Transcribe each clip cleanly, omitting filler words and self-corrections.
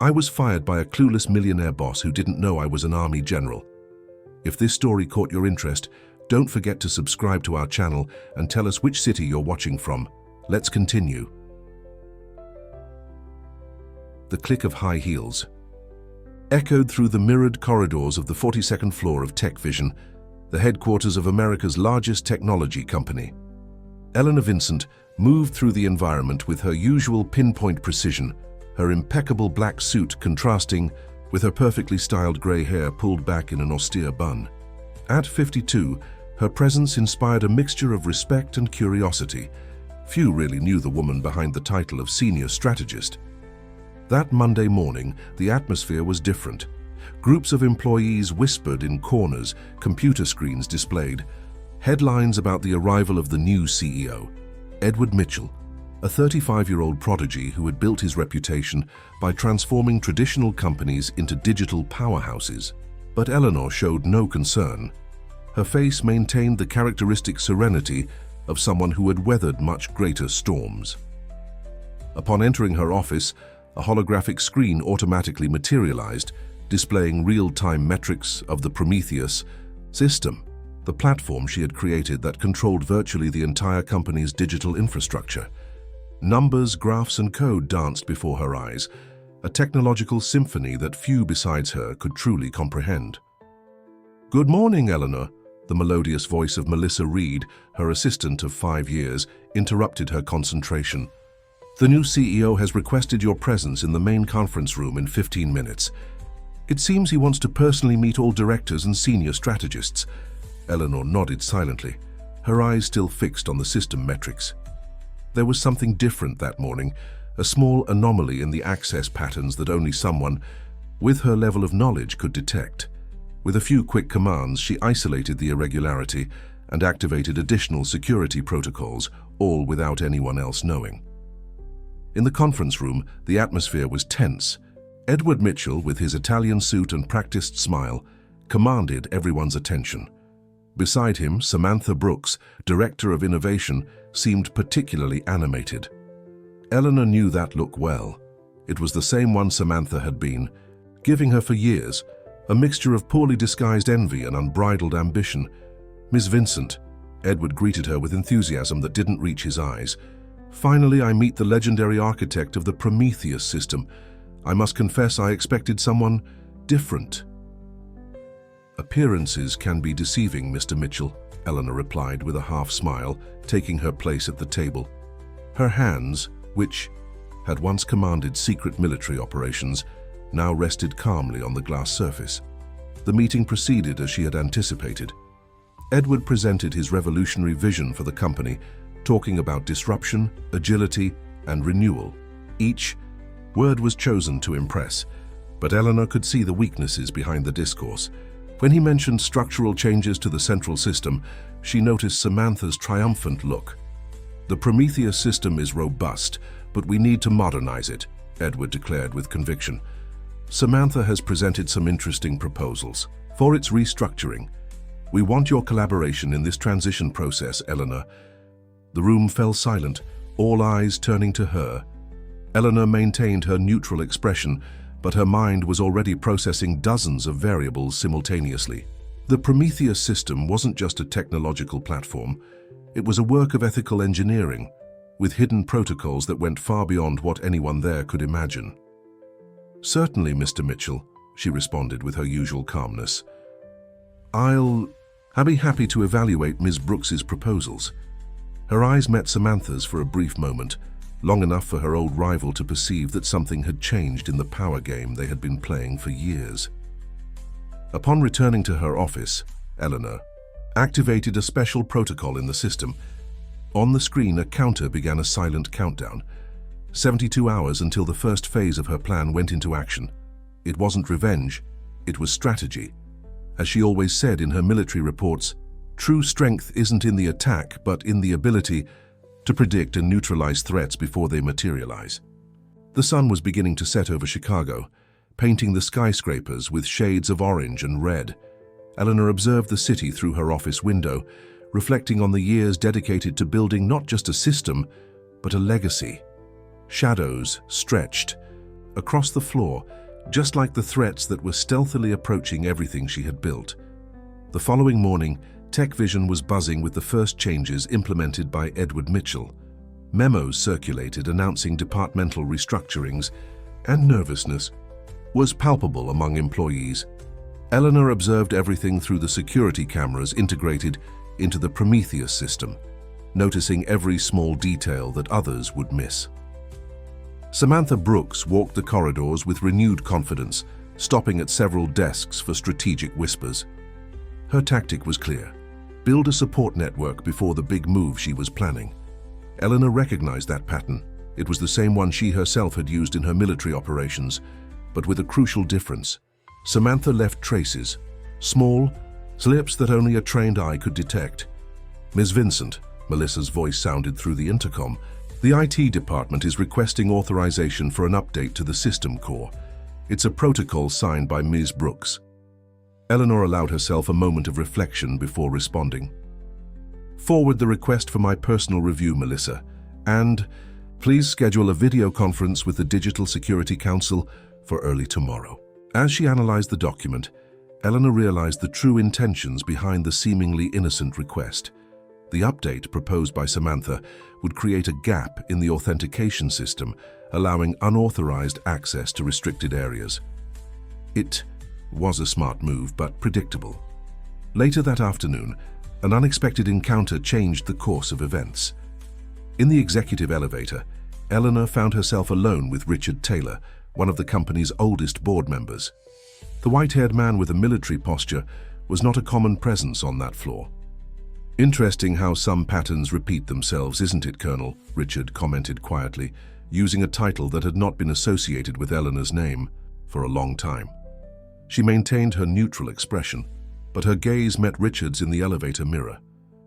I was fired by a clueless millionaire boss who didn't know I was an army general. If this story caught your interest, don't forget to subscribe to our channel and tell us which city you're watching from. Let's continue. The click of high heels echoed through the mirrored corridors of the 42nd floor of Tech Vision, the headquarters of America's largest technology company. Eleanor Vincent moved through the environment with her usual pinpoint precision, her impeccable black suit contrasting with her perfectly styled grey hair pulled back in an austere bun. At 52, her presence inspired a mixture of respect and curiosity. Few really knew the woman behind the title of senior strategist. That Monday morning, the atmosphere was different. Groups of employees whispered in corners, computer screens displayed headlines about the arrival of the new CEO, Edward Mitchell, a 35-year-old prodigy who had built his reputation by transforming traditional companies into digital powerhouses. But Eleanor showed no concern. Her face maintained the characteristic serenity of someone who had weathered much greater storms. Upon entering her office, a holographic screen automatically materialized, displaying real-time metrics of the Prometheus system, the platform she had created that controlled virtually the entire company's digital infrastructure. Numbers, graphs, and code danced before her eyes, a technological symphony that few besides her could truly comprehend. "Good morning, Eleanor," the melodious voice of Melissa Reed, her assistant of 5 years, interrupted her concentration. "The new CEO has requested your presence in the main conference room in 15 minutes. It seems he wants to personally meet all directors and senior strategists." Eleanor nodded silently, her eyes still fixed on the system metrics. There was something different that morning, a small anomaly in the access patterns that only someone with her level of knowledge could detect. With a few quick commands, she isolated the irregularity and activated additional security protocols, all without anyone else knowing. In the conference room, the atmosphere was tense. Edward Mitchell, with his Italian suit and practiced smile, commanded everyone's attention. Beside him, Samantha Brooks, Director of Innovation, seemed particularly animated. Eleanor knew that look well. It was the same one Samantha had been, giving her for years, a mixture of poorly disguised envy and unbridled ambition. "Miss Vincent," Edward greeted her with enthusiasm that didn't reach his eyes. "Finally, I meet the legendary architect of the Prometheus system. I must confess I expected someone different." "Appearances can be deceiving, Mr. Mitchell," Eleanor replied with a half-smile, taking her place at the table. Her hands, which had once commanded secret military operations, now rested calmly on the glass surface. The meeting proceeded as she had anticipated. Edward presented his revolutionary vision for the company, talking about disruption, agility, and renewal. Each word was chosen to impress, but Eleanor could see the weaknesses behind the discourse. When he mentioned structural changes to the central system, she noticed Samantha's triumphant look. "The Prometheus system is robust, but we need to modernize it," Edward declared with conviction. "Samantha has presented some interesting proposals for its restructuring. We want your collaboration in this transition process, Eleanor." The room fell silent, all eyes turning to her. Eleanor maintained her neutral expression, but her mind was already processing dozens of variables simultaneously. The Prometheus system wasn't just a technological platform. It was a work of ethical engineering, with hidden protocols that went far beyond what anyone there could imagine. "Certainly, Mr. Mitchell," she responded with her usual calmness. I'll be happy to evaluate Ms. Brooks's proposals." Her eyes met Samantha's for a brief moment, long enough for her old rival to perceive that something had changed in the power game they had been playing for years. Upon returning to her office, Eleanor activated a special protocol in the system. On the screen, a counter began a silent countdown. 72 hours until the first phase of her plan went into action. It wasn't revenge, it was strategy. As she always said in her military reports, true strength isn't in the attack, but in the ability to predict and neutralize threats before they materialize. The sun was beginning to set over Chicago, painting the skyscrapers with shades of orange and red. Eleanor observed the city through her office window, reflecting on the years dedicated to building not just a system, but a legacy. Shadows stretched, across the floor, just like the threats that were stealthily approaching everything she had built. The following morning, Tech Vision was buzzing with the first changes implemented by Edward Mitchell. Memos circulated announcing departmental restructurings, and nervousness was palpable among employees. Eleanor observed everything through the security cameras integrated into the Prometheus system, noticing every small detail that others would miss. Samantha Brooks walked the corridors with renewed confidence, stopping at several desks for strategic whispers. Her tactic was clear: build a support network before the big move she was planning. Eleanor recognized that pattern. It was the same one she herself had used in her military operations, but with a crucial difference. Samantha left traces, small slips that only a trained eye could detect. "Ms. Vincent," Melissa's voice sounded through the intercom, "the IT department is requesting authorization for an update to the system core. It's a protocol signed by Ms. Brooks." Eleanor allowed herself a moment of reflection before responding. "Forward the request for my personal review, Melissa, and please schedule a video conference with the Digital Security Council for early tomorrow." As she analyzed the document, Eleanor realized the true intentions behind the seemingly innocent request. The update proposed by Samantha would create a gap in the authentication system, allowing unauthorized access to restricted areas. It was a smart move, but predictable. Later that afternoon, an unexpected encounter changed the course of events. In the executive elevator, Eleanor found herself alone with Richard Taylor, one of the company's oldest board members. The white-haired man with a military posture was not a common presence on that floor. "Interesting how some patterns repeat themselves, isn't it, Colonel?" Richard commented quietly, using a title that had not been associated with Eleanor's name for a long time. She maintained her neutral expression, but her gaze met Richard's in the elevator mirror.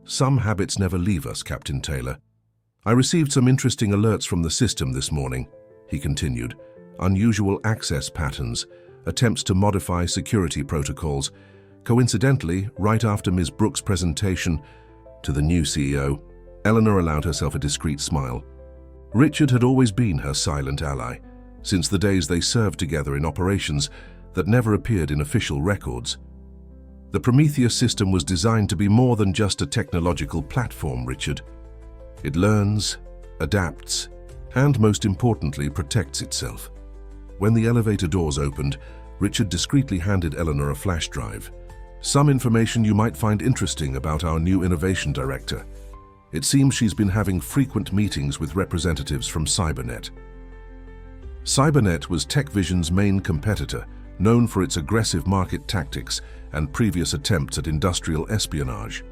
"Some habits never leave us, Captain Taylor. I received some interesting alerts from the system this morning," he continued. "Unusual access patterns, attempts to modify security protocols. Coincidentally, right after Ms. Brooks' presentation to the new CEO, Eleanor allowed herself a discreet smile. Richard had always been her silent ally, since the days they served together in operations that never appeared in official records. The Prometheus system was designed to be more than just a technological platform, Richard. It learns, adapts, and most importantly, protects itself. When the elevator doors opened, Richard discreetly handed Eleanor a flash drive. "Some information you might find interesting about our new innovation director. It seems she's been having frequent meetings with representatives from Cybernet." Cybernet was Tech Vision's main competitor, known for its aggressive market tactics and previous attempts at industrial espionage.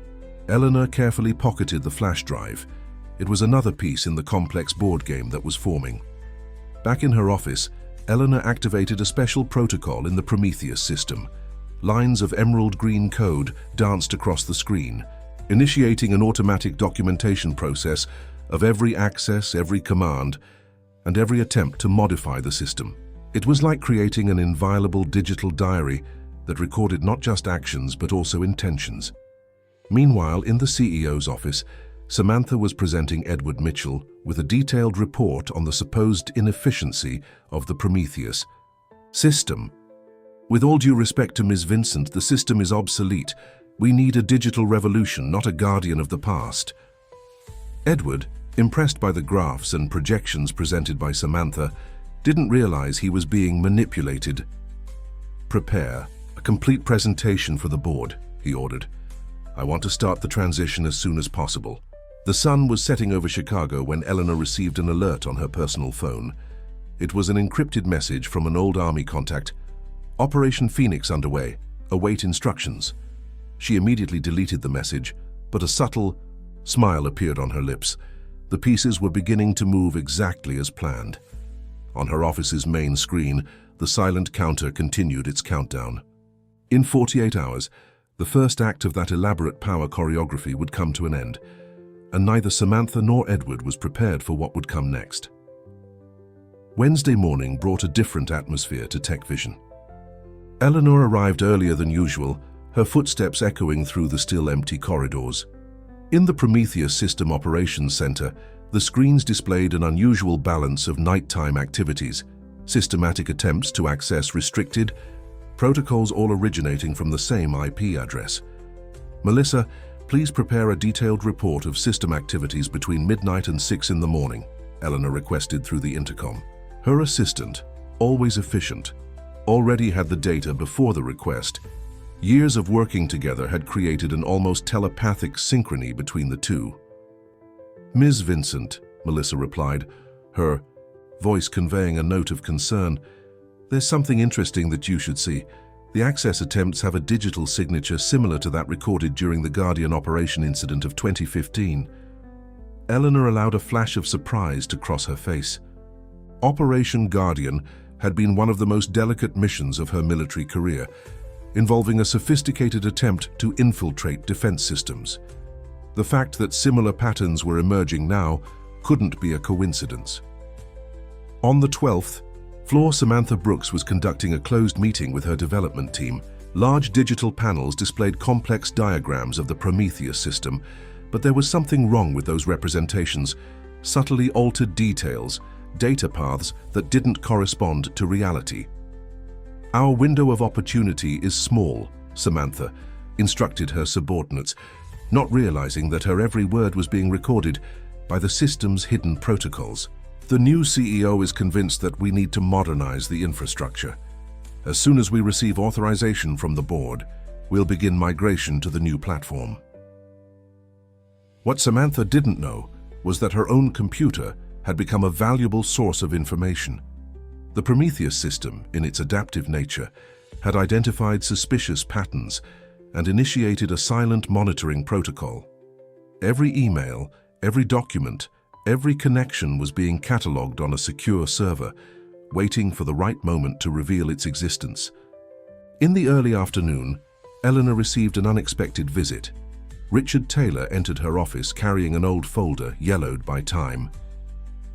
Eleanor carefully pocketed the flash drive. It was another piece in the complex board game that was forming. Back in her office, Eleanor activated a special protocol in the Prometheus system. Lines of emerald green code danced across the screen, initiating an automatic documentation process of every access, every command, and every attempt to modify the system. It was like creating an inviolable digital diary that recorded not just actions but also intentions. Meanwhile, in the CEO's office, Samantha was presenting Edward Mitchell with a detailed report on the supposed inefficiency of the Prometheus system. "With all due respect to Ms. Vincent, the system is obsolete. We need a digital revolution, not a guardian of the past." Edward, impressed by the graphs and projections presented by Samantha, didn't realize he was being manipulated. "Prepare a complete presentation for the board," he ordered. "I want to start the transition as soon as possible." The sun was setting over Chicago when Eleanor received an alert on her personal phone. It was an encrypted message from an old Army contact. "Operation Phoenix underway. Await instructions." She immediately deleted the message, but a subtle smile appeared on her lips. The pieces were beginning to move exactly as planned. On her office's main screen, the silent counter continued its countdown. In 48 hours, the first act of that elaborate power choreography would come to an end, and neither Samantha nor Edward was prepared for what would come next. Wednesday morning brought a different atmosphere to Tech Vision. Eleanor arrived earlier than usual, her footsteps echoing through the still empty corridors. In the Prometheus System Operations Center, the screens displayed an unusual balance of nighttime activities systematic attempts to access restricted, protocols all originating from the same IP address. Melissa, please prepare a detailed report of system activities between midnight and 6 in the morning, Eleanor requested through the intercom. Her assistant, always efficient, already had the data before the request. Years of working together had created an almost telepathic synchrony between the two. Ms. Vincent, Melissa replied, her voice conveying a note of concern. There's something interesting that you should see. The access attempts have a digital signature similar to that recorded during the Guardian operation incident of 2015. Eleanor allowed a flash of surprise to cross her face. Operation Guardian had been one of the most delicate missions of her military career, involving a sophisticated attempt to infiltrate defense systems. The fact that similar patterns were emerging now couldn't be a coincidence. On the 12th, Floor Samantha Brooks was conducting a closed meeting with her development team. Large digital panels displayed complex diagrams of the Prometheus system, but there was something wrong with those representations, subtly altered details, data paths that didn't correspond to reality. Our window of opportunity is small, Samantha instructed her subordinates, not realizing that her every word was being recorded by the system's hidden protocols. The new CEO is convinced that we need to modernize the infrastructure. As soon as we receive authorization from the board, we'll begin migration to the new platform. What Samantha didn't know was that her own computer had become a valuable source of information. The Prometheus system, in its adaptive nature, had identified suspicious patterns and initiated a silent monitoring protocol. Every email, every document, every connection was being catalogued on a secure server, waiting for the right moment to reveal its existence. In the early afternoon, Eleanor received an unexpected visit. Richard Taylor entered her office carrying an old folder yellowed by time.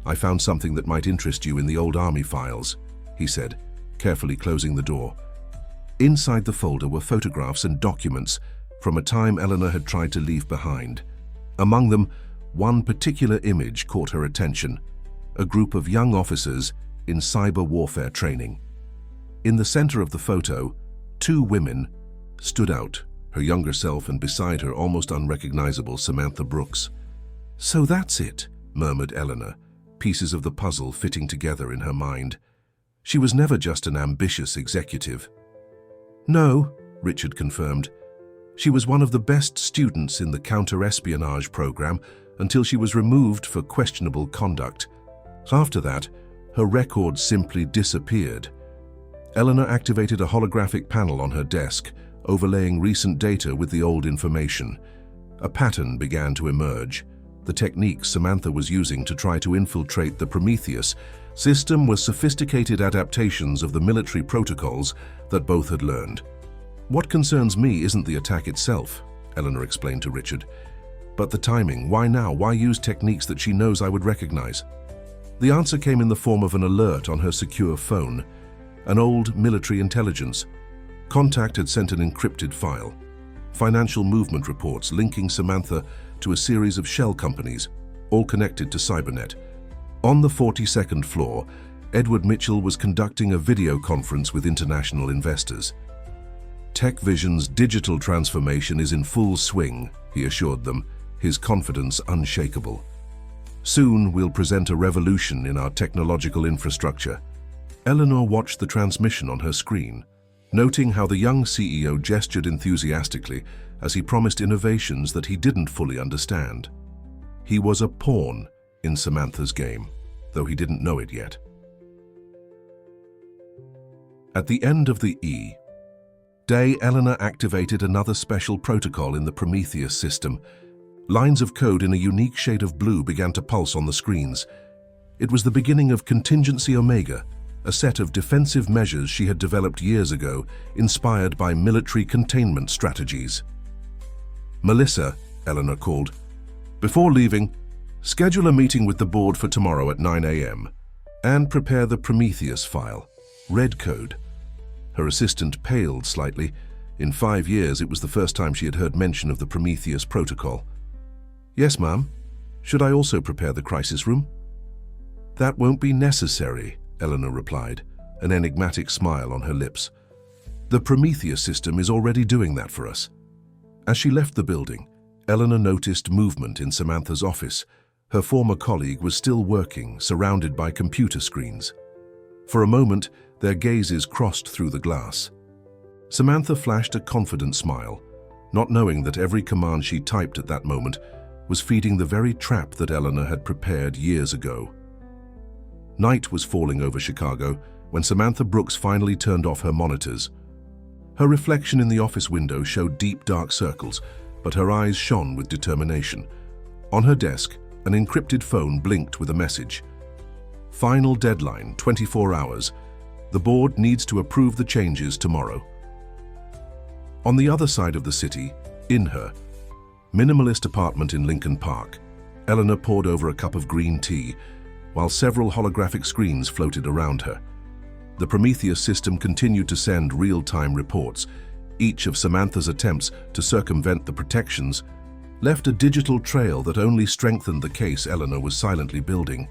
"I found something that might interest you in the old army files," he said, carefully closing the door. Inside the folder were photographs and documents from a time Eleanor had tried to leave behind. Among them, one particular image caught her attention: a group of young officers in cyber warfare training. In the center of the photo, two women stood out, her younger self and beside her almost unrecognizable Samantha Brooks. "So that's it," murmured Eleanor, pieces of the puzzle fitting together in her mind. She was never just an ambitious executive. "No," Richard confirmed. "She was one of the best students in the counter-espionage program until she was removed for questionable conduct. After that, her record simply disappeared." Eleanor activated a holographic panel on her desk, overlaying recent data with the old information. A pattern began to emerge. The techniques Samantha was using to try to infiltrate the Prometheus system were sophisticated adaptations of the military protocols that both had learned. "What concerns me isn't the attack itself," Eleanor explained to Richard, "but the timing. Why now? Why use techniques that she knows I would recognize?" The answer came in the form of an alert on her secure phone. An old military intelligence. Contact had sent an encrypted file. Financial movement reports linking Samantha to a series of shell companies, all connected to Cybernet. On the 42nd floor, Edward Mitchell was conducting a video conference with international investors. "TechVision's digital transformation is in full swing," he assured them, his confidence unshakable. "Soon we'll present a revolution in our technological infrastructure." Eleanor watched the transmission on her screen, noting how the young CEO gestured enthusiastically as he promised innovations that he didn't fully understand. He was a pawn in Samantha's game, though he didn't know it yet. At the end of the day, Eleanor activated another special protocol in the Prometheus system. Lines of code in a unique shade of blue began to pulse on the screens. It was the beginning of Contingency Omega, a set of defensive measures she had developed years ago, inspired by military containment strategies. "Melissa," Eleanor called, "before leaving, schedule a meeting with the board for tomorrow at 9 a.m. and prepare the Prometheus file, red code." Her assistant paled slightly. In 5 years, it was the first time she had heard mention of the Prometheus protocol. "Yes, ma'am. Should I also prepare the crisis room?" "That won't be necessary," Eleanor replied, an enigmatic smile on her lips. "The Prometheus system is already doing that for us." As she left the building, Eleanor noticed movement in Samantha's office. Her former colleague was still working, surrounded by computer screens. For a moment, their gazes crossed through the glass. Samantha flashed a confident smile, not knowing that every command she typed at that moment was feeding the very trap that Eleanor had prepared years ago. Night was falling over Chicago when Samantha Brooks finally turned off her monitors. Her reflection in the office window showed deep dark circles, but her eyes shone with determination. On her desk, an encrypted phone blinked with a message. "Final deadline, 24 hours. The board needs to approve the changes tomorrow." On the other side of the city, in her minimalist apartment in Lincoln Park, Eleanor poured over a cup of green tea, while several holographic screens floated around her. The Prometheus system continued to send real-time reports. Each of Samantha's attempts to circumvent the protections left a digital trail that only strengthened the case Eleanor was silently building.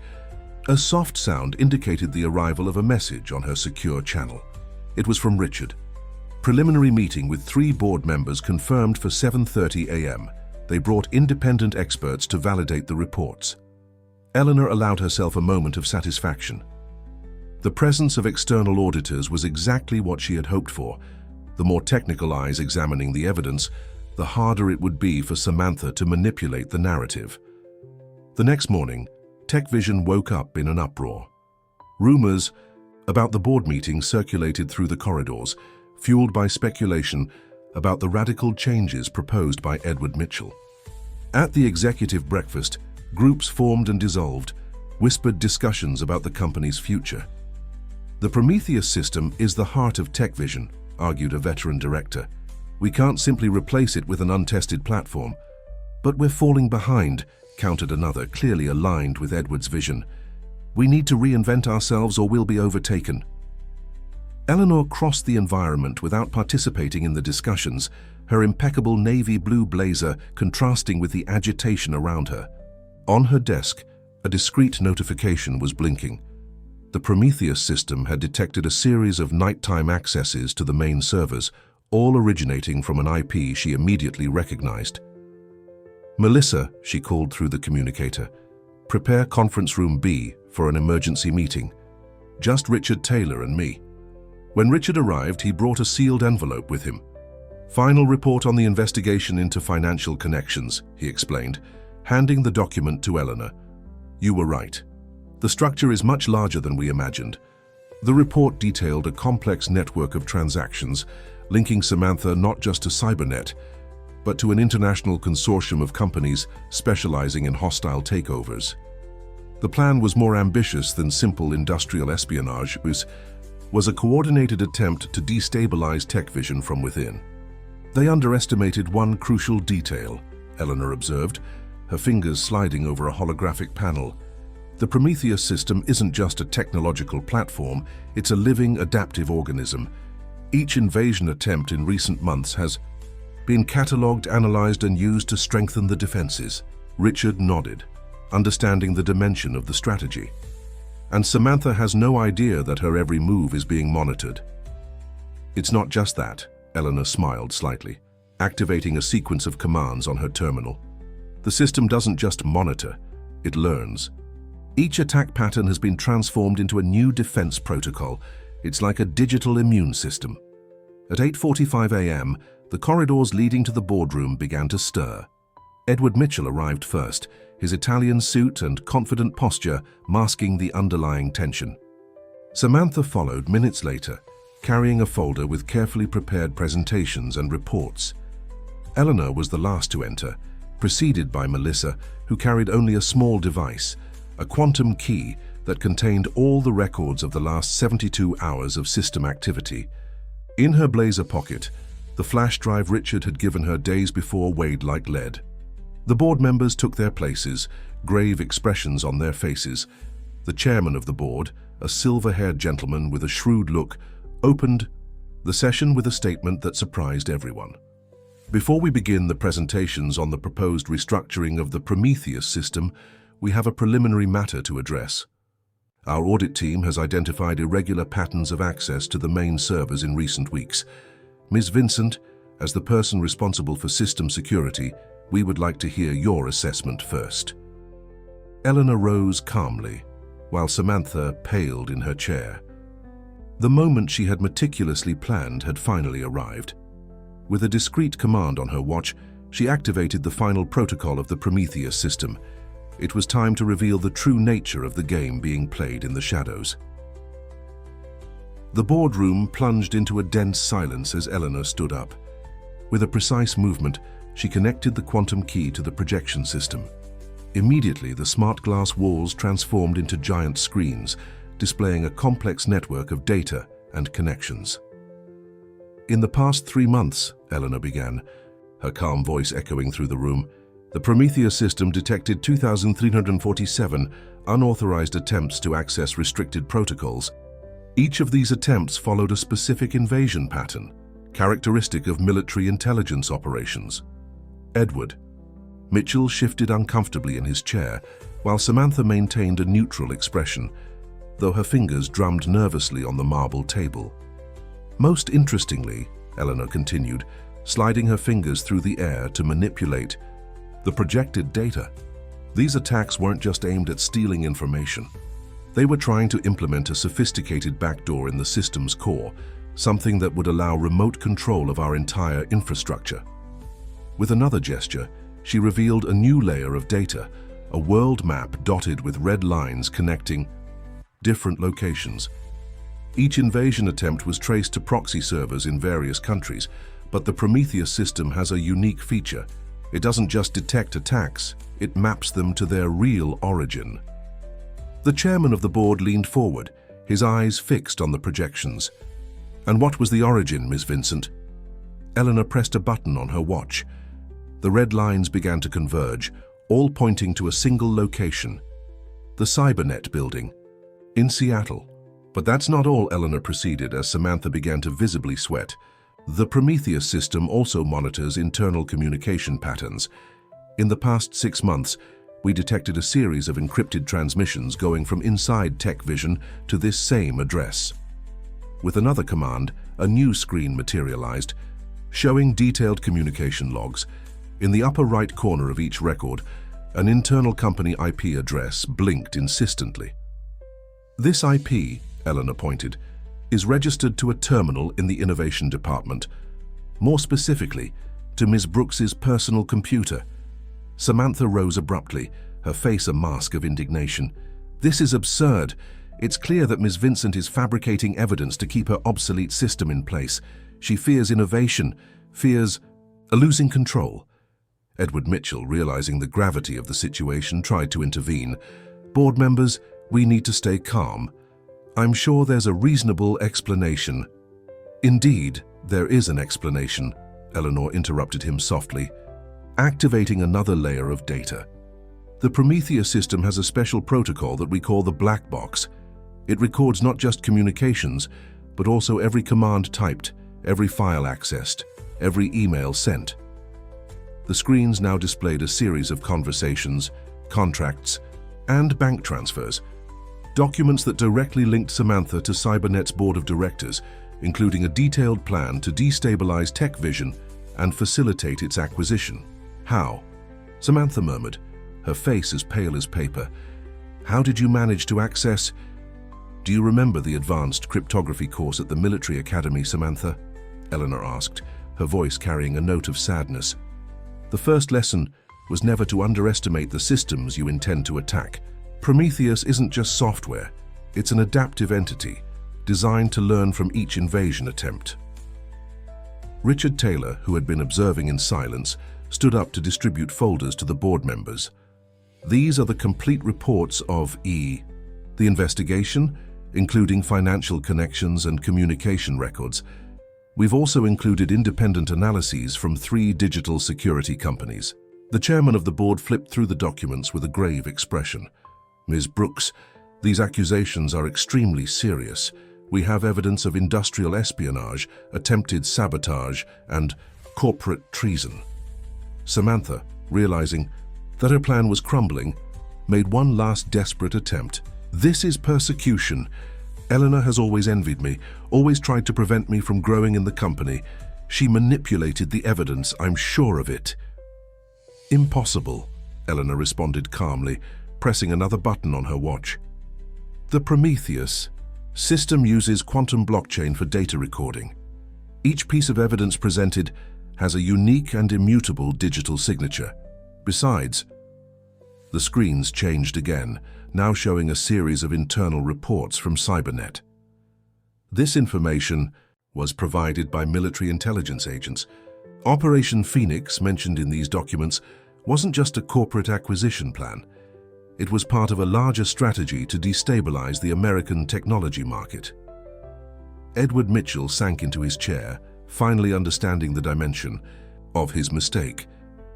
A soft sound indicated the arrival of a message on her secure channel. It was from Richard. Preliminary meeting with 3 board members confirmed for 7:30 a.m. They brought independent experts to validate the reports. Eleanor allowed herself a moment of satisfaction. The presence of external auditors was exactly what she had hoped for. The more technical eyes examining the evidence, the harder it would be for Samantha to manipulate the narrative. The next morning, TechVision woke up in an uproar. Rumors about the board meeting circulated through the corridors, fueled by speculation about the radical changes proposed by Edward Mitchell. At the executive breakfast, groups formed and dissolved, whispered discussions about the company's future. "The Prometheus system is the heart of TechVision," argued a veteran director. "We can't simply replace it with an untested platform." "But we're falling behind," countered another, clearly aligned with Edward's vision. "We need to reinvent ourselves or we'll be overtaken." Eleanor crossed the environment without participating in the discussions, her impeccable navy blue blazer contrasting with the agitation around her. On her desk, a discreet notification was blinking. The Prometheus system had detected a series of nighttime accesses to the main servers, all originating from an IP she immediately recognized. "Melissa," she called through the communicator, "prepare conference room B for an emergency meeting. Just Richard Taylor and me." When Richard arrived, he brought a sealed envelope with him. "Final report on the investigation into financial connections," he explained, handing the document to Eleanor. "You were right. The structure is much larger than we imagined." The report detailed a complex network of transactions, linking Samantha not just to Cybernet, but to an international consortium of companies specializing in hostile takeovers. The plan was more ambitious than simple industrial espionage. It was a coordinated attempt to destabilize TechVision from within. "They underestimated one crucial detail," Eleanor observed, her fingers sliding over a holographic panel. "The Prometheus system isn't just a technological platform, it's a living, adaptive organism. Each invasion attempt in recent months has been catalogued, analyzed, and used to strengthen the defenses." Richard nodded, understanding the dimension of the strategy. "And Samantha has no idea that her every move is being monitored." "It's not just that," Eleanor smiled slightly, activating a sequence of commands on her terminal. "The system doesn't just monitor, it learns. Each attack pattern has been transformed into a new defense protocol. It's like a digital immune system." At 8:45 a.m., the corridors leading to the boardroom began to stir. Edward Mitchell arrived first, his Italian suit and confident posture masking the underlying tension. Samantha followed minutes later, carrying a folder with carefully prepared presentations and reports. Eleanor was the last to enter, preceded by Melissa, who carried only a small device, a quantum key that contained all the records of the last 72 hours of system activity. In her blazer pocket, the flash drive Richard had given her days before weighed like lead. The board members took their places, grave expressions on their faces. The chairman of the board, a silver-haired gentleman with a shrewd look, opened the session with a statement that surprised everyone. "Before we begin the presentations on the proposed restructuring of the Prometheus system, we have a preliminary matter to address. Our audit team has identified irregular patterns of access to the main servers in recent weeks. Ms. Vincent, as the person responsible for system security, we would like to hear your assessment first." Eleanor rose calmly, while Samantha paled in her chair. The moment she had meticulously planned had finally arrived. With a discreet command on her watch, she activated the final protocol of the Prometheus system. It was time to reveal the true nature of the game being played in the shadows. The boardroom plunged into a dense silence as Eleanor stood up. With a precise movement, she connected the quantum key to the projection system. Immediately, the smart glass walls transformed into giant screens, displaying a complex network of data and connections. "In the past 3 months," Eleanor began, her calm voice echoing through the room, "the Prometheus system detected 2,347 unauthorized attempts to access restricted protocols. Each of these attempts followed a specific invasion pattern, characteristic of military intelligence operations." Edward Mitchell shifted uncomfortably in his chair, while Samantha maintained a neutral expression, though her fingers drummed nervously on the marble table. "Most interestingly," Eleanor continued, sliding her fingers through the air to manipulate the projected data, "these attacks weren't just aimed at stealing information. They were trying to implement a sophisticated backdoor in the system's core, something that would allow remote control of our entire infrastructure." With another gesture, she revealed a new layer of data, a world map dotted with red lines connecting different locations. Each invasion attempt was traced to proxy servers in various countries, but the Prometheus system has a unique feature. It doesn't just detect attacks, it maps them to their real origin. The chairman of the board leaned forward, his eyes fixed on the projections. "And what was the origin, Ms. Vincent?" Eleanor pressed a button on her watch. The red lines began to converge, all pointing to a single location: the Cybernet building in Seattle. But that's not all, Eleanor proceeded as Samantha began to visibly sweat. "The Prometheus system also monitors internal communication patterns. In the past 6 months, we detected a series of encrypted transmissions going from inside Tech Vision to this same address." With another command, a new screen materialized, showing detailed communication logs. In the upper right corner of each record, an internal company IP address blinked insistently. "This IP," Eleanor pointed, "is registered to a terminal in the innovation department. More specifically, to Ms. Brooks's personal computer." Samantha rose abruptly, her face a mask of indignation. "This is absurd. It's clear that Ms. Vincent is fabricating evidence to keep her obsolete system in place. She fears innovation, fears losing control." Edward Mitchell, realizing the gravity of the situation, tried to intervene. "Board members, we need to stay calm. I'm sure there's a reasonable explanation." "Indeed, there is an explanation," Eleanor interrupted him softly, activating another layer of data. "The Prometheus system has a special protocol that we call the black box. It records not just communications, but also every command typed, every file accessed, every email sent." The screens now displayed a series of conversations, contracts, and bank transfers, documents that directly linked Samantha to Cybernet's board of directors, including a detailed plan to destabilize Tech Vision and facilitate its acquisition. "How?" Samantha murmured, her face as pale as paper. "How did you manage to access—" "Do you remember the advanced cryptography course at the military academy, Samantha?" Eleanor asked, her voice carrying a note of sadness. "The first lesson was never to underestimate the systems you intend to attack. Prometheus isn't just software, it's an adaptive entity, designed to learn from each invasion attempt." Richard Taylor, who had been observing in silence, stood up to distribute folders to the board members. "These are the complete reports of the investigation, including financial connections and communication records. We've also included independent analyses from 3 digital security companies." The chairman of the board flipped through the documents with a grave expression. "Ms. Brooks, these accusations are extremely serious. We have evidence of industrial espionage, attempted sabotage, and corporate treason." Samantha, realizing that her plan was crumbling, made one last desperate attempt. This is persecution. Eleanor has always envied me, always tried to prevent me from growing in the company. She manipulated the evidence, I'm sure of it. Impossible, Eleanor responded calmly, pressing another button on her watch. The Prometheus system uses quantum blockchain for data recording. Each piece of evidence presented has a unique and immutable digital signature. Besides, the screens changed again, now showing a series of internal reports from Cybernet. This information was provided by military intelligence agents. Operation Phoenix, mentioned in these documents, wasn't just a corporate acquisition plan. It was part of a larger strategy to destabilize the American technology market. Edward Mitchell sank into his chair, finally understanding the dimension of his mistake.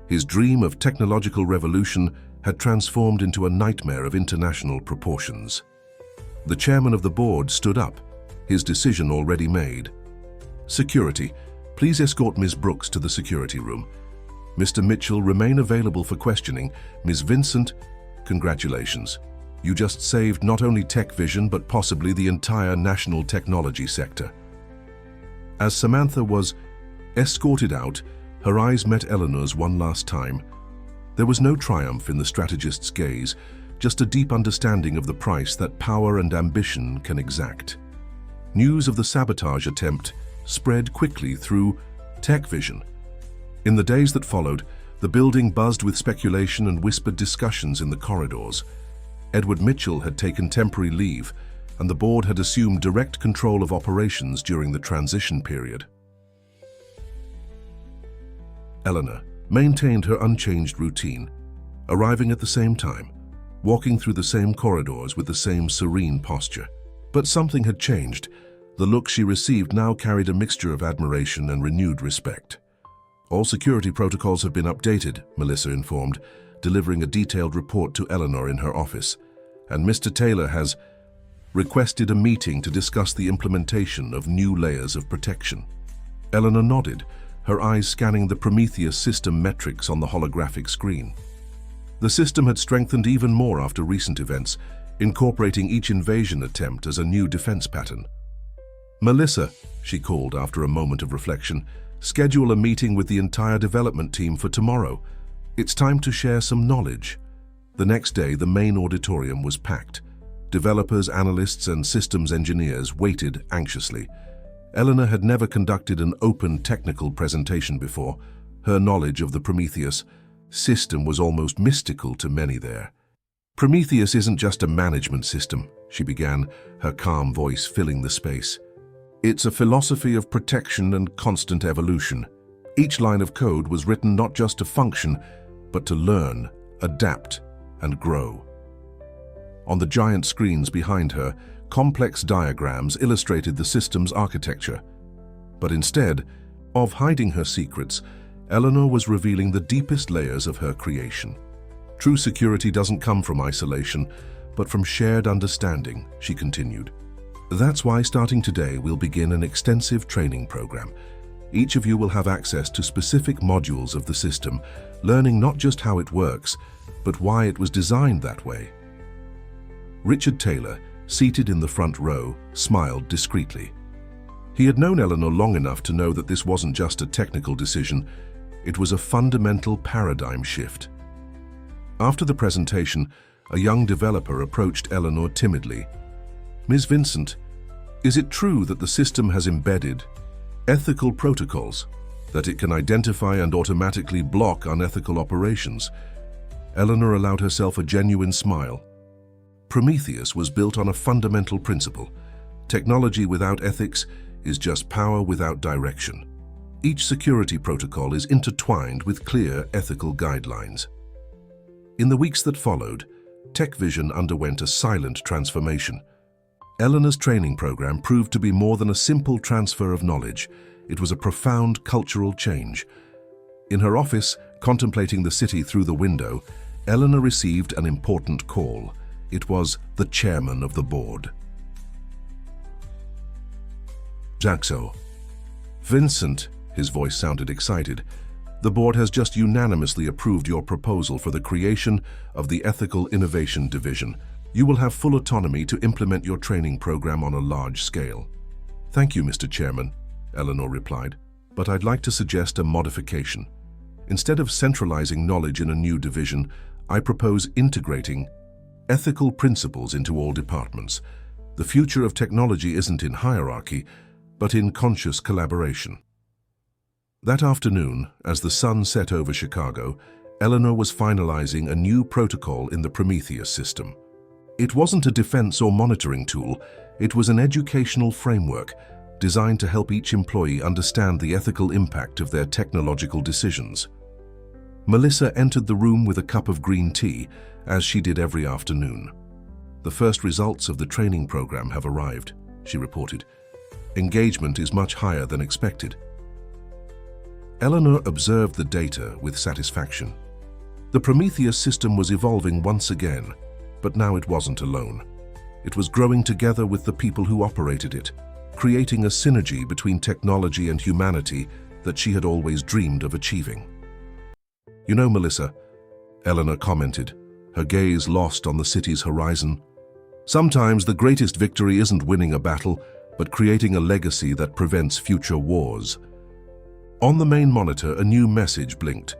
His dream of technological revolution had transformed into a nightmare of international proportions. The chairman of the board stood up, his decision already made. Security, please escort Ms. Brooks to the security room. Mr. Mitchell, remain available for questioning. Ms. Vincent, congratulations. You just saved not only Tech Vision, but possibly the entire national technology sector. As Samantha was escorted out, her eyes met Eleanor's one last time. There was no triumph in the strategist's gaze, just a deep understanding of the price that power and ambition can exact. News of the sabotage attempt spread quickly through Tech Vision. In the days that followed, the building buzzed with speculation and whispered discussions in the corridors. Edward Mitchell had taken temporary leave, and the board had assumed direct control of operations during the transition period. Eleanor maintained her unchanged routine, arriving at the same time, walking through the same corridors with the same serene posture. But something had changed. The look she received now carried a mixture of admiration and renewed respect. All security protocols have been updated, Melissa informed, delivering a detailed report to Eleanor in her office. And Mr. Taylor has requested a meeting to discuss the implementation of new layers of protection. Eleanor nodded, her eyes scanning the Prometheus system metrics on the holographic screen. The system had strengthened even more after recent events, incorporating each invasion attempt as a new defense pattern. Melissa, she called after a moment of reflection, schedule a meeting with the entire development team for tomorrow. It's time to share some knowledge. The next day, the main auditorium was packed. Developers, analysts, and systems engineers waited anxiously. Eleanor had never conducted an open technical presentation before. Her knowledge of the Prometheus system was almost mystical to many there. Prometheus isn't just a management system, she began, her calm voice filling the space. It's a philosophy of protection and constant evolution. Each line of code was written not just to function, but to learn, adapt, and grow. On the giant screens behind her, complex diagrams illustrated the system's architecture. But instead of hiding her secrets, Eleanor was revealing the deepest layers of her creation. True security doesn't come from isolation, but from shared understanding, she continued. That's why starting today we'll begin an extensive training program. Each of you will have access to specific modules of the system, learning not just how it works, but why it was designed that way. Richard Taylor, seated in the front row, smiled discreetly. He had known Eleanor long enough to know that this wasn't just a technical decision, it was a fundamental paradigm shift. After the presentation, a young developer approached Eleanor timidly. Ms. Vincent, is it true that the system has embedded ethical protocols, that it can identify and automatically block unethical operations? Eleanor allowed herself a genuine smile. Prometheus was built on a fundamental principle. Technology without ethics is just power without direction. Each security protocol is intertwined with clear ethical guidelines. In the weeks that followed, Tech Vision underwent a silent transformation. Eleanor's training program proved to be more than a simple transfer of knowledge. It was a profound cultural change. In her office, contemplating the city through the window, Eleanor received an important call. It was the chairman of the board. Jaxo. Vincent, his voice sounded excited. The board has just unanimously approved your proposal for the creation of the Ethical Innovation Division. You will have full autonomy to implement your training program on a large scale. Thank you, Mr. Chairman, Eleanor replied, but I'd like to suggest a modification. Instead of centralizing knowledge in a new division, I propose integrating ethical principles into all departments. The future of technology isn't in hierarchy, but in conscious collaboration. That afternoon, as the sun set over Chicago, Eleanor was finalizing a new protocol in the Prometheus system. It wasn't a defense or monitoring tool, it was an educational framework designed to help each employee understand the ethical impact of their technological decisions. Melissa entered the room with a cup of green tea, as she did every afternoon. The first results of the training program have arrived, she reported. Engagement is much higher than expected. Eleanor observed the data with satisfaction. The Prometheus system was evolving once again, but now it wasn't alone. It was growing together with the people who operated it, creating a synergy between technology and humanity that she had always dreamed of achieving. You know, Melissa, Eleanor commented, her gaze lost on the city's horizon. Sometimes the greatest victory isn't winning a battle, but creating a legacy that prevents future wars. On the main monitor, a new message blinked.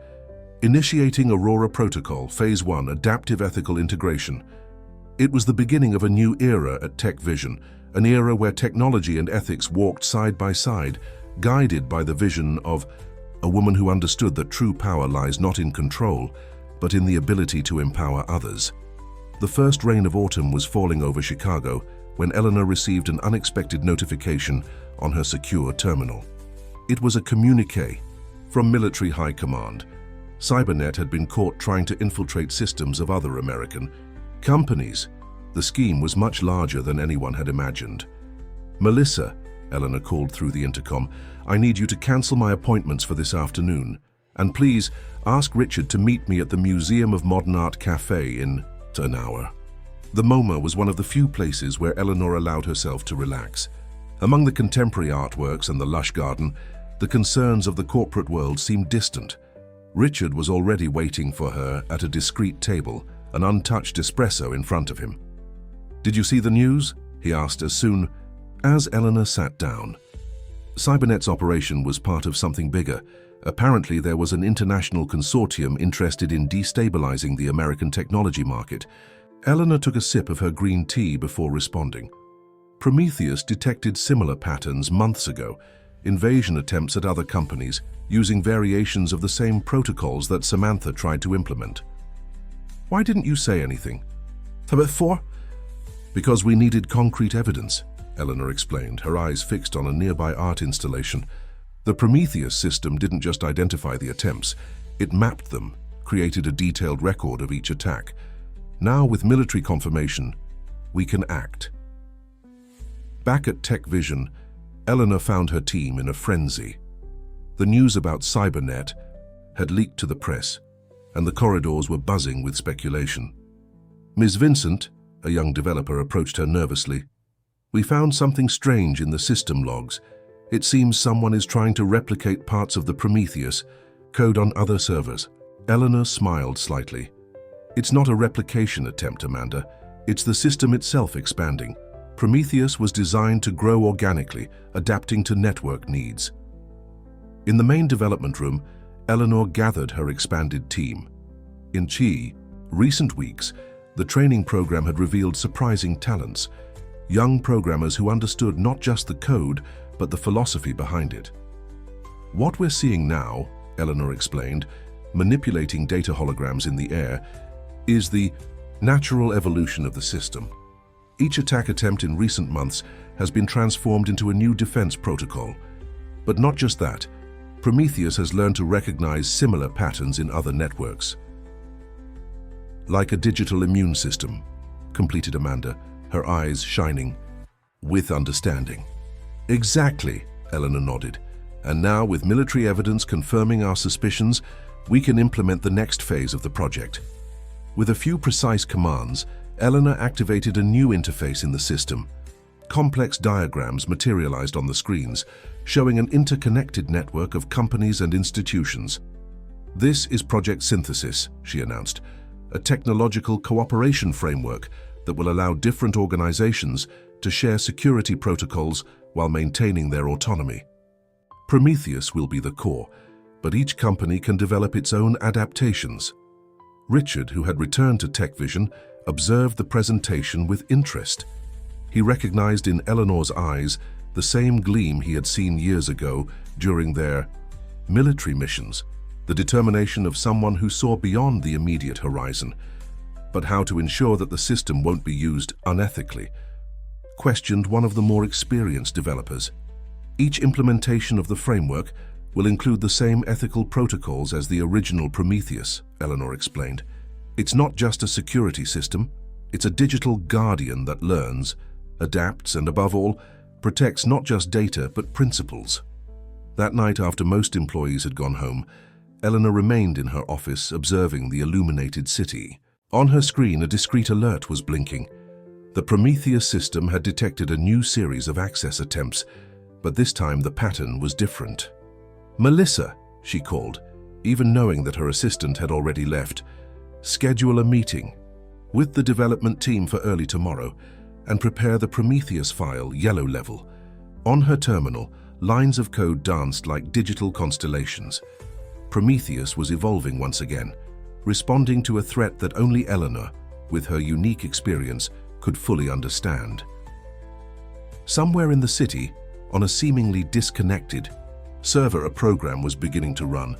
Initiating Aurora Protocol, Phase 1, Adaptive Ethical Integration. It was the beginning of a new era at Tech Vision, an era where technology and ethics walked side by side, guided by the vision of a woman who understood that true power lies not in control, but in the ability to empower others. The first rain of autumn was falling over Chicago when Eleanor received an unexpected notification on her secure terminal. It was a communiqué from Military High Command. Cybernet had been caught trying to infiltrate systems of other American companies. The scheme was much larger than anyone had imagined. Melissa, Eleanor called through the intercom, I need you to cancel my appointments for this afternoon. And please ask Richard to meet me at the Museum of Modern Art Cafe in an hour. The MoMA was one of the few places where Eleanor allowed herself to relax. Among the contemporary artworks and the lush garden, the concerns of the corporate world seemed distant. Richard was already waiting for her at a discreet table, an untouched espresso in front of him. Did you see the news? He asked as soon as Eleanor sat down. Cybernet's operation was part of something bigger. Apparently, there was an international consortium interested in destabilizing the American technology market. Eleanor took a sip of her green tea before responding. Prometheus detected similar patterns months ago, invasion attempts at other companies, using variations of the same protocols that Samantha tried to implement. Why didn't you say anything? Before? Because we needed concrete evidence, Eleanor explained, her eyes fixed on a nearby art installation. The Prometheus system didn't just identify the attempts, it mapped them, created a detailed record of each attack. Now, with military confirmation, we can act. Back at Tech Vision, Eleanor found her team in a frenzy. The news about Cybernet had leaked to the press, and the corridors were buzzing with speculation. Ms. Vincent, a young developer, approached her nervously. We found something strange in the system logs. It seems someone is trying to replicate parts of the Prometheus code on other servers. Eleanor smiled slightly. It's not a replication attempt, Amanda. It's the system itself expanding. Prometheus was designed to grow organically, adapting to network needs. In the main development room, Eleanor gathered her expanded team. In recent weeks, the training program had revealed surprising talents, young programmers who understood not just the code, but the philosophy behind it. What we're seeing now, Eleanor explained, manipulating data holograms in the air, is the natural evolution of the system. Each attack attempt in recent months has been transformed into a new defense protocol. But not just that, Prometheus has learned to recognize similar patterns in other networks. Like a digital immune system, completed Amanda, her eyes shining with understanding. Exactly, Eleanor nodded. And now, with military evidence confirming our suspicions, we can implement the next phase of the project. With a few precise commands, Eleanor activated a new interface in the system. Complex diagrams materialized on the screens, showing an interconnected network of companies and institutions. This is Project Synthesis, she announced, a technological cooperation framework that will allow different organizations to share security protocols while maintaining their autonomy. Prometheus will be the core, but each company can develop its own adaptations. Richard, who had returned to TechVision, observed the presentation with interest. He recognized in Eleanor's eyes the same gleam he had seen years ago during their military missions, the determination of someone who saw beyond the immediate horizon. But how to ensure that the system won't be used unethically? Questioned one of the more experienced developers. Each implementation of the framework will include the same ethical protocols as the original Prometheus, Eleanor explained. It's not just a security system, it's a digital guardian that learns, adapts, and above all, protects not just data but principles. That night, after most employees had gone home, Eleanor remained in her office observing the illuminated city. On her screen, a discreet alert was blinking. The Prometheus system had detected a new series of access attempts, but this time the pattern was different. "Melissa," she called, even knowing that her assistant had already left. "Schedule a meeting with the development team for early tomorrow and prepare the Prometheus file, yellow level." On her terminal, lines of code danced like digital constellations. Prometheus was evolving once again, responding to a threat that only Eleanor, with her unique experience, could fully understand. Somewhere in the city, on a seemingly disconnected server, a program was beginning to run.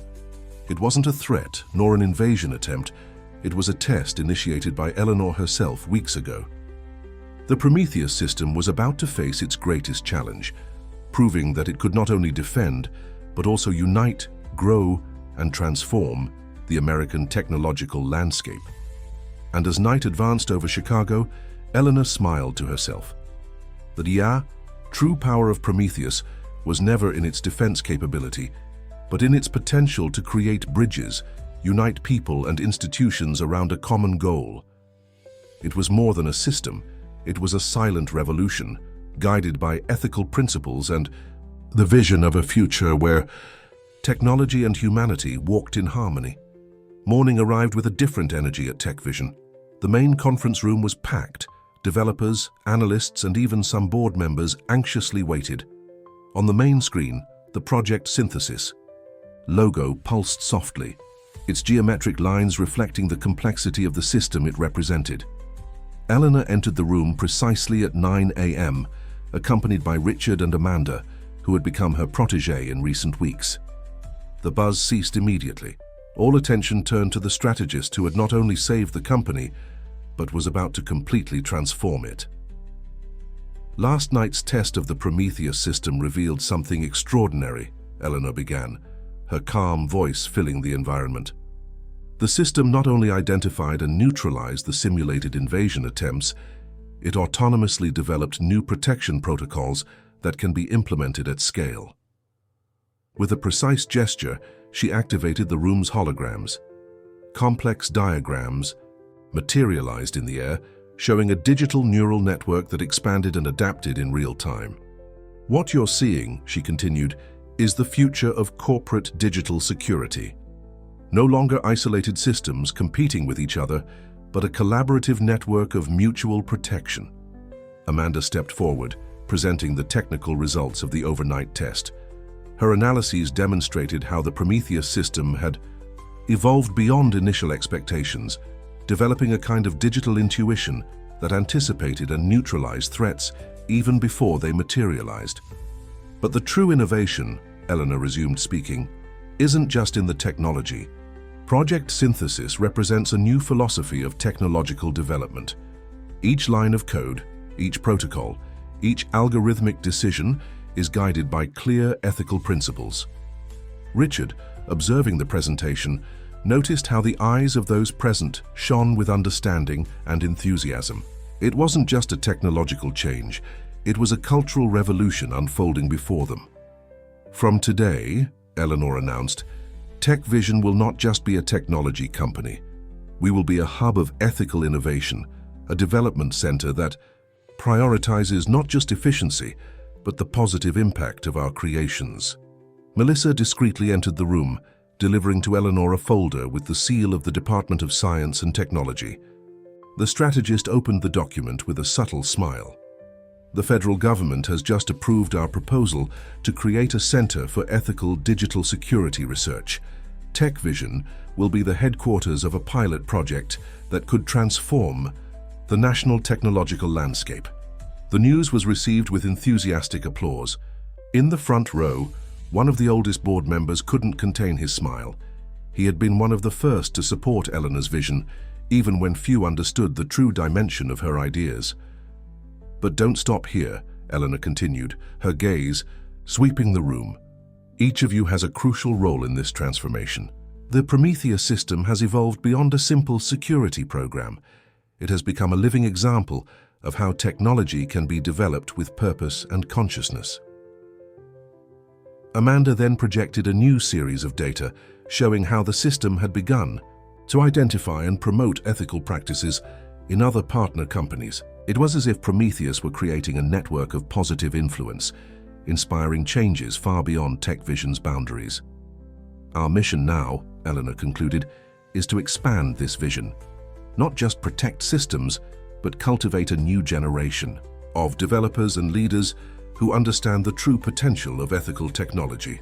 It wasn't a threat nor an invasion attempt. It was a test initiated by Eleanor herself weeks ago. The Prometheus system was about to face its greatest challenge, proving that it could not only defend, but also unite, grow, and transform the American technological landscape. And as night advanced over Chicago, Eleanor smiled to herself. The true power of Prometheus was never in its defense capability, but in its potential to create bridges, unite people and institutions around a common goal. It was more than a system, it was a silent revolution, guided by ethical principles and the vision of a future where technology and humanity walked in harmony. Morning arrived with a different energy at TechVision. The main conference room was packed. Developers, analysts, and even some board members anxiously waited. On the main screen, the project synthesis logo pulsed softly, its geometric lines reflecting the complexity of the system it represented. Eleanor entered the room precisely at 9 a.m., accompanied by Richard and Amanda, who had become her protégé in recent weeks. The buzz ceased immediately. All attention turned to the strategist who had not only saved the company, but was about to completely transform it. Last night's test of the Prometheus system revealed something extraordinary, Eleanor began, her calm voice filling the environment. The system not only identified and neutralized the simulated invasion attempts, it autonomously developed new protection protocols that can be implemented at scale. With a precise gesture, she activated the room's holograms. Complex diagrams materialized in the air, showing a digital neural network that expanded and adapted in real time. "What you're seeing," she continued, "is the future of corporate digital security. No longer isolated systems competing with each other, but a collaborative network of mutual protection." Amanda stepped forward, presenting the technical results of the overnight test. Her analyses demonstrated how the Prometheus system had evolved beyond initial expectations, developing a kind of digital intuition that anticipated and neutralized threats even before they materialized. But the true innovation, Eleanor resumed speaking, isn't just in the technology. Project Synthesis represents a new philosophy of technological development. Each line of code, each protocol, each algorithmic decision is guided by clear ethical principles. Richard, observing the presentation, noticed how the eyes of those present shone with understanding and enthusiasm. It wasn't just a technological change, it was a cultural revolution unfolding before them. "From today," Eleanor announced, "TechVision will not just be a technology company. We will be a hub of ethical innovation, a development center that prioritizes not just efficiency, but the positive impact of our creations." Melissa discreetly entered the room, delivering to Eleanor a folder with the seal of the Department of Science and Technology. The strategist opened the document with a subtle smile. The federal government has just approved our proposal to create a center for ethical digital security research. TechVision will be the headquarters of a pilot project that could transform the national technological landscape. The news was received with enthusiastic applause. In the front row, one of the oldest board members couldn't contain his smile. He had been one of the first to support Eleanor's vision, even when few understood the true dimension of her ideas. But don't stop here, Eleanor continued, her gaze sweeping the room. Each of you has a crucial role in this transformation. The Prometheus system has evolved beyond a simple security program. It has become a living example of how technology can be developed with purpose and consciousness. Amanda then projected a new series of data showing how the system had begun to identify and promote ethical practices in other partner companies. It was as if Prometheus were creating a network of positive influence, inspiring changes far beyond TechVision's boundaries. Our mission now, Eleanor concluded, is to expand this vision, not just protect systems, but cultivate a new generation of developers and leaders who understand the true potential of ethical technology.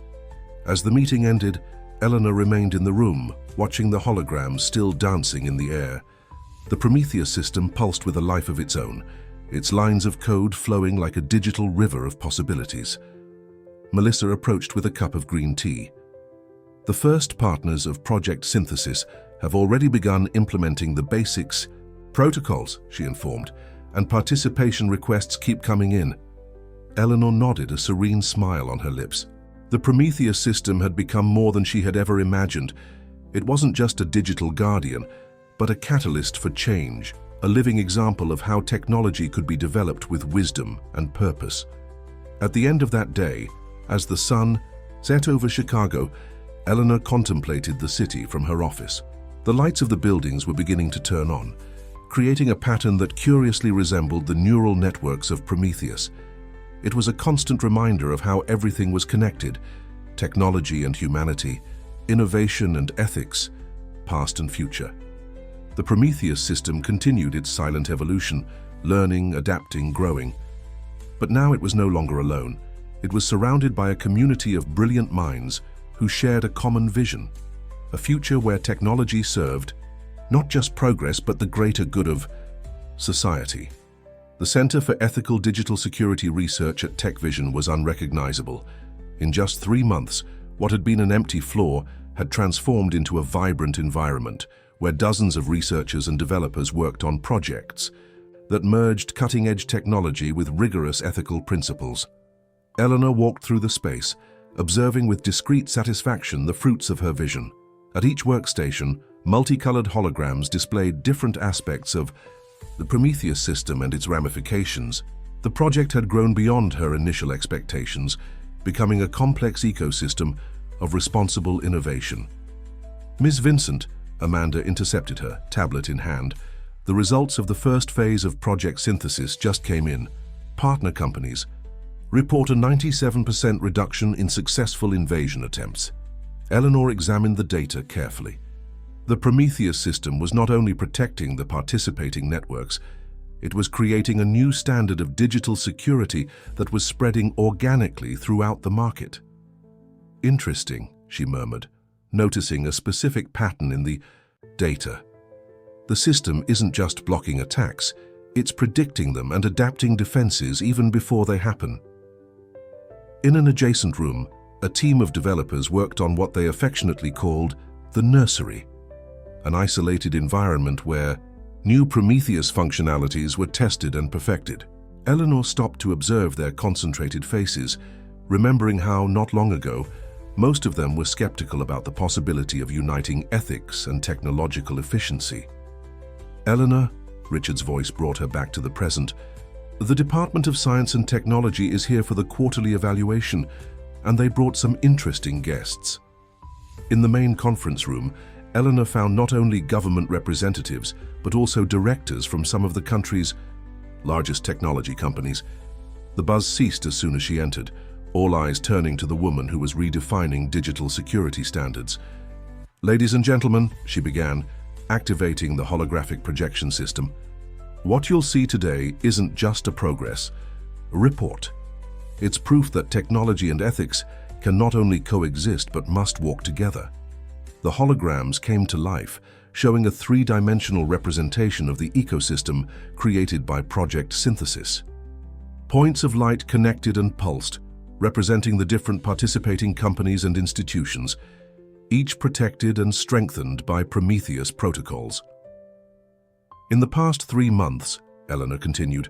As the meeting ended, Eleanor remained in the room, watching the holograms still dancing in the air. The Prometheus system pulsed with a life of its own, its lines of code flowing like a digital river of possibilities. Melissa approached with a cup of green tea. The first partners of Project Synthesis have already begun implementing the basics protocols, she informed, and participation requests keep coming in. Eleanor nodded, a serene smile on her lips. The Prometheus system had become more than she had ever imagined. It wasn't just a digital guardian, but a catalyst for change, a living example of how technology could be developed with wisdom and purpose. At the end of that day, as the sun set over Chicago, Eleanor contemplated the city from her office. The lights of the buildings were beginning to turn on, creating a pattern that curiously resembled the neural networks of Prometheus. It was a constant reminder of how everything was connected: technology and humanity, innovation and ethics, past and future. The Prometheus system continued its silent evolution, learning, adapting, growing. But now it was no longer alone. It was surrounded by a community of brilliant minds who shared a common vision, a future where technology served not just progress but the greater good of society. The Center for Ethical Digital Security Research at TechVision was unrecognizable. In just 3 months, what had been an empty floor had transformed into a vibrant environment where dozens of researchers and developers worked on projects that merged cutting-edge technology with rigorous ethical principles. Eleanor walked through the space, observing with discreet satisfaction the fruits of her vision. At each workstation, multicolored holograms displayed different aspects of the Prometheus system and its ramifications. The project had grown beyond her initial expectations, becoming a complex ecosystem of responsible innovation. Ms. Vincent, Amanda intercepted her, tablet in hand. The results of the first phase of Project Synthesis just came in. Partner companies report a 97% reduction in successful invasion attempts. Eleanor examined the data carefully. The Prometheus system was not only protecting the participating networks, it was creating a new standard of digital security that was spreading organically throughout the market. Interesting, she murmured, noticing a specific pattern in the data. The system isn't just blocking attacks, it's predicting them and adapting defenses even before they happen. In an adjacent room, a team of developers worked on what they affectionately called the nursery, an isolated environment where new Prometheus functionalities were tested and perfected. Eleanor stopped to observe their concentrated faces, remembering how, not long ago, most of them were skeptical about the possibility of uniting ethics and technological efficiency. Eleanor, Richard's voice brought her back to the present. The Department of Science and Technology is here for the quarterly evaluation, and they brought some interesting guests. In the main conference room, Eleanor found not only government representatives, but also directors from some of the country's largest technology companies. The buzz ceased as soon as she entered, all eyes turning to the woman who was redefining digital security standards. "Ladies and gentlemen," she began, activating the holographic projection system. What you'll see today isn't just a progress report. It's proof that technology and ethics can not only coexist but must walk together. The holograms came to life, showing a three-dimensional representation of the ecosystem created by Project Synthesis. Points of light connected and pulsed, representing the different participating companies and institutions, each protected and strengthened by Prometheus protocols. In the past 3 months, Eleanor continued,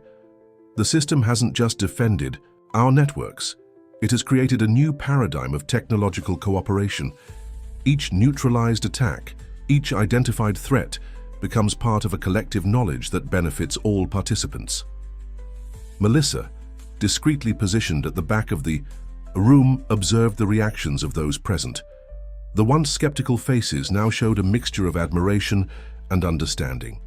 the system hasn't just defended our networks. It has created a new paradigm of technological cooperation. Each neutralized attack, each identified threat, becomes part of a collective knowledge that benefits all participants. Melissa, discreetly positioned at the back of the room, observed the reactions of those present. The once skeptical faces now showed a mixture of admiration and understanding.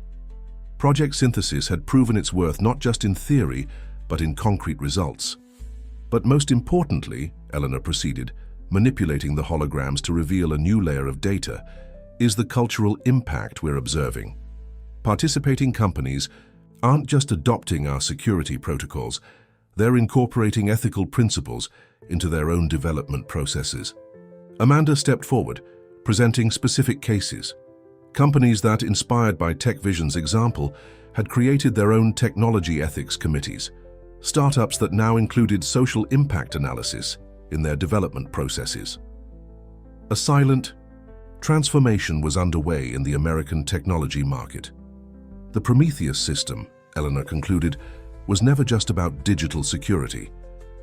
Project Synthesis had proven its worth not just in theory, but in concrete results. But most importantly, Eleanor proceeded, manipulating the holograms to reveal a new layer of data, is the cultural impact we're observing. Participating companies aren't just adopting our security protocols, they're incorporating ethical principles into their own development processes. Amanda stepped forward, presenting specific cases. Companies that, inspired by TechVision's example, had created their own technology ethics committees. Startups that now included social impact analysis in their development processes. A silent transformation was underway in the American technology market. The Prometheus system, Eleanor concluded, was never just about digital security.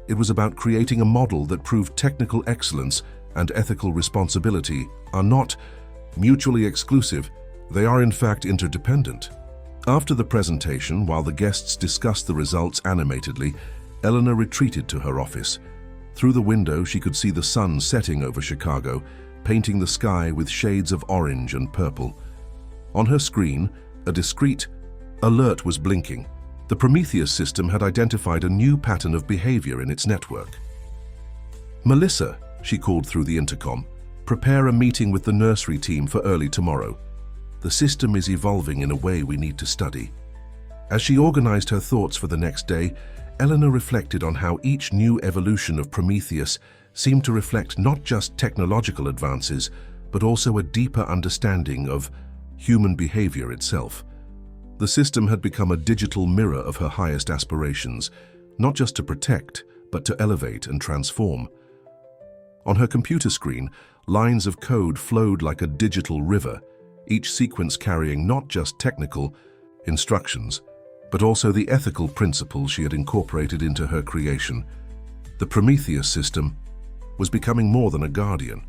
It was about creating a model that proved technical excellence and ethical responsibility are not mutually exclusive, they are in fact interdependent. After the presentation, while the guests discussed the results animatedly, Eleanor retreated to her office. Through the window, she could see the sun setting over Chicago, painting the sky with shades of orange and purple. On her screen, a discreet alert was blinking. The Prometheus system had identified a new pattern of behavior in its network. "Melissa," she called through the intercom, "prepare a meeting with the nursery team for early tomorrow. The system is evolving in a way we need to study." As she organized her thoughts for the next day, Eleanor reflected on how each new evolution of Prometheus seemed to reflect not just technological advances, but also a deeper understanding of human behavior itself. The system had become a digital mirror of her highest aspirations, not just to protect, but to elevate and transform. On her computer screen, lines of code flowed like a digital river, each sequence carrying not just technical instructions, but also the ethical principles she had incorporated into her creation. The Prometheus system was becoming more than a guardian.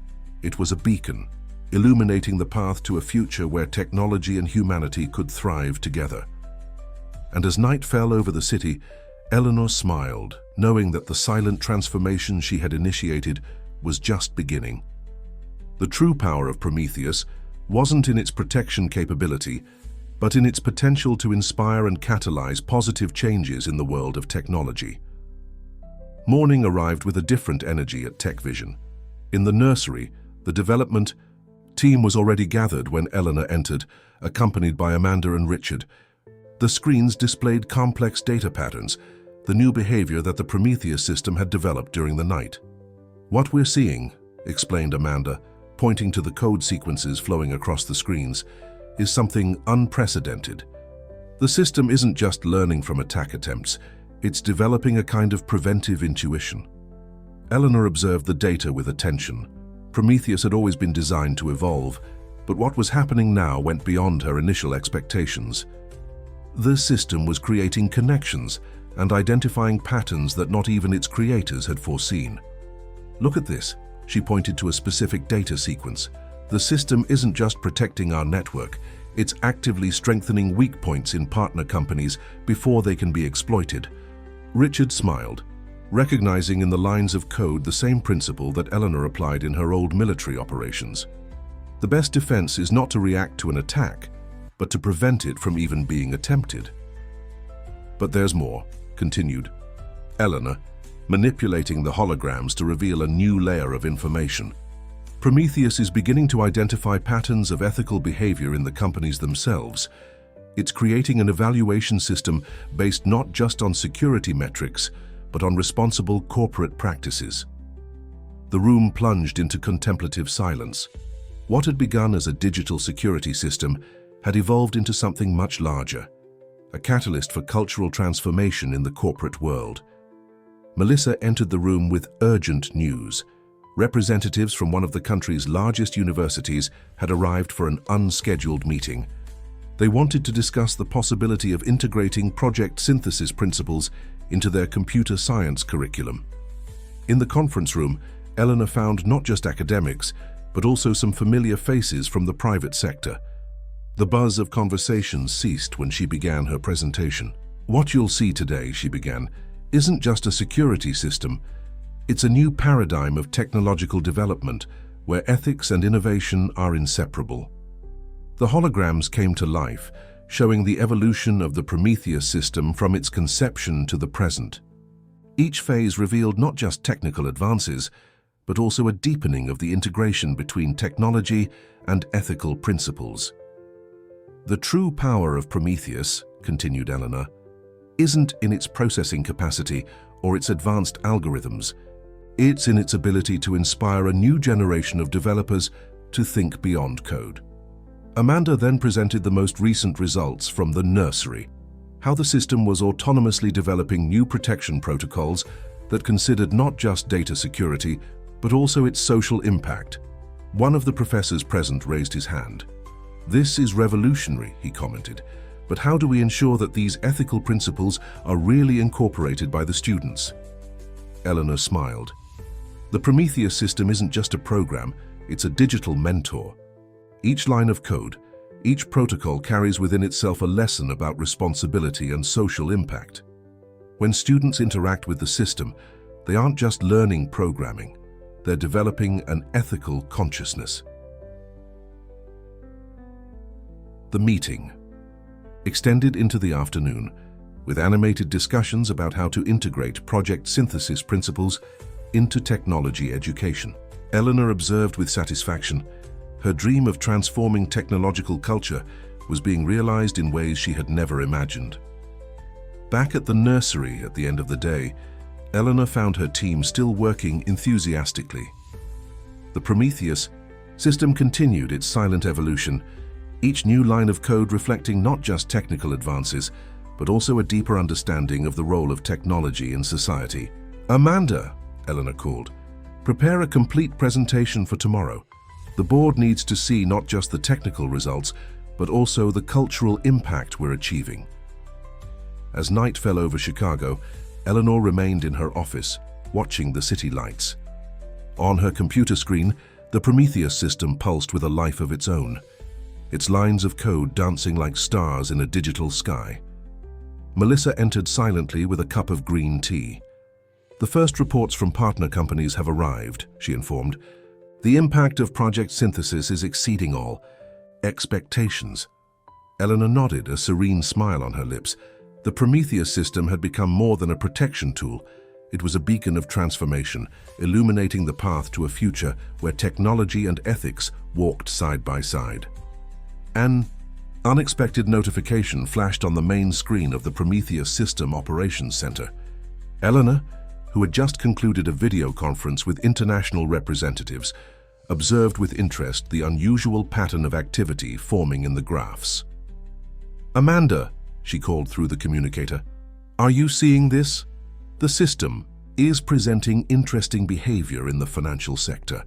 It was a beacon, illuminating the path to a future where technology and humanity could thrive together. And as night fell over the city, Eleanor smiled, knowing that the silent transformation she had initiated was just beginning. The true power of Prometheus wasn't in its protection capability, but in its potential to inspire and catalyze positive changes in the world of technology. Morning arrived with a different energy at TechVision. In the nursery, the development team was already gathered when Eleanor entered, accompanied by Amanda and Richard. The screens displayed complex data patterns, the new behavior that the Prometheus system had developed during the night. "What we're seeing," explained Amanda, pointing to the code sequences flowing across the screens, "is something unprecedented. The system isn't just learning from attack attempts, it's developing a kind of preventive intuition." Eleanor observed the data with attention. Prometheus had always been designed to evolve, but what was happening now went beyond her initial expectations. The system was creating connections and identifying patterns that not even its creators had foreseen. "Look at this," she pointed to a specific data sequence. "The system isn't just protecting our network, it's actively strengthening weak points in partner companies before they can be exploited." Richard smiled, recognizing in the lines of code the same principle that Eleanor applied in her old military operations. The best defense is not to react to an attack, but to prevent it from even being attempted. "But there's more," continued Eleanor, manipulating the holograms to reveal a new layer of information. Prometheus is beginning to identify patterns of ethical behavior in the companies themselves. It's creating an evaluation system based not just on security metrics, but on responsible corporate practices. The room plunged into contemplative silence. What had begun as a digital security system had evolved into something much larger, a catalyst for cultural transformation in the corporate world. Melissa entered the room with urgent news. Representatives from one of the country's largest universities had arrived for an unscheduled meeting. They wanted to discuss the possibility of integrating project synthesis principles into their computer science curriculum. In the conference room, Eleanor found not just academics, but also some familiar faces from the private sector. The buzz of conversation ceased when she began her presentation. "What you'll see today," she began, "isn't just a security system. It's a new paradigm of technological development where ethics and innovation are inseparable." The holograms came to life, showing the evolution of the Prometheus system from its conception to the present. Each phase revealed not just technical advances, but also a deepening of the integration between technology and ethical principles. "The true power of Prometheus," continued Eleanor, "isn't in its processing capacity or its advanced algorithms. It's in its ability to inspire a new generation of developers to think beyond code." Amanda then presented the most recent results from the nursery, how the system was autonomously developing new protection protocols that considered not just data security, but also its social impact. One of the professors present raised his hand. "This is revolutionary," he commented, "but how do we ensure that these ethical principles are really incorporated by the students?" Eleanor smiled. "The Prometheus system isn't just a program, it's a digital mentor. Each line of code, each protocol carries within itself a lesson about responsibility and social impact. When students interact with the system, they aren't just learning programming, they're developing an ethical consciousness." The meeting extended into the afternoon, with animated discussions about how to integrate project synthesis principles into technology education. Eleanor observed with satisfaction. Her dream of transforming technological culture was being realized in ways she had never imagined. Back at the nursery at the end of the day, Eleanor found her team still working enthusiastically. The Prometheus system continued its silent evolution, each new line of code reflecting not just technical advances, but also a deeper understanding of the role of technology in society. "Amanda," Eleanor called, "prepare a complete presentation for tomorrow. The board needs to see not just the technical results, but also the cultural impact we're achieving." As night fell over Chicago, Eleanor remained in her office, watching the city lights. On her computer screen, the Prometheus system pulsed with a life of its own, its lines of code dancing like stars in a digital sky. Melissa entered silently with a cup of green tea. "The first reports from partner companies have arrived," she informed. "The impact of project synthesis is exceeding all expectations." Eleanor nodded, a serene smile on her lips. The Prometheus system had become more than a protection tool. It was a beacon of transformation, illuminating the path to a future where technology and ethics walked side by side. An unexpected notification flashed on the main screen of the Prometheus System Operations Center. Eleanor, who had just concluded a video conference with international representatives, observed with interest the unusual pattern of activity forming in the graphs. "Amanda," she called through the communicator, "are you seeing this? The system is presenting interesting behavior in the financial sector."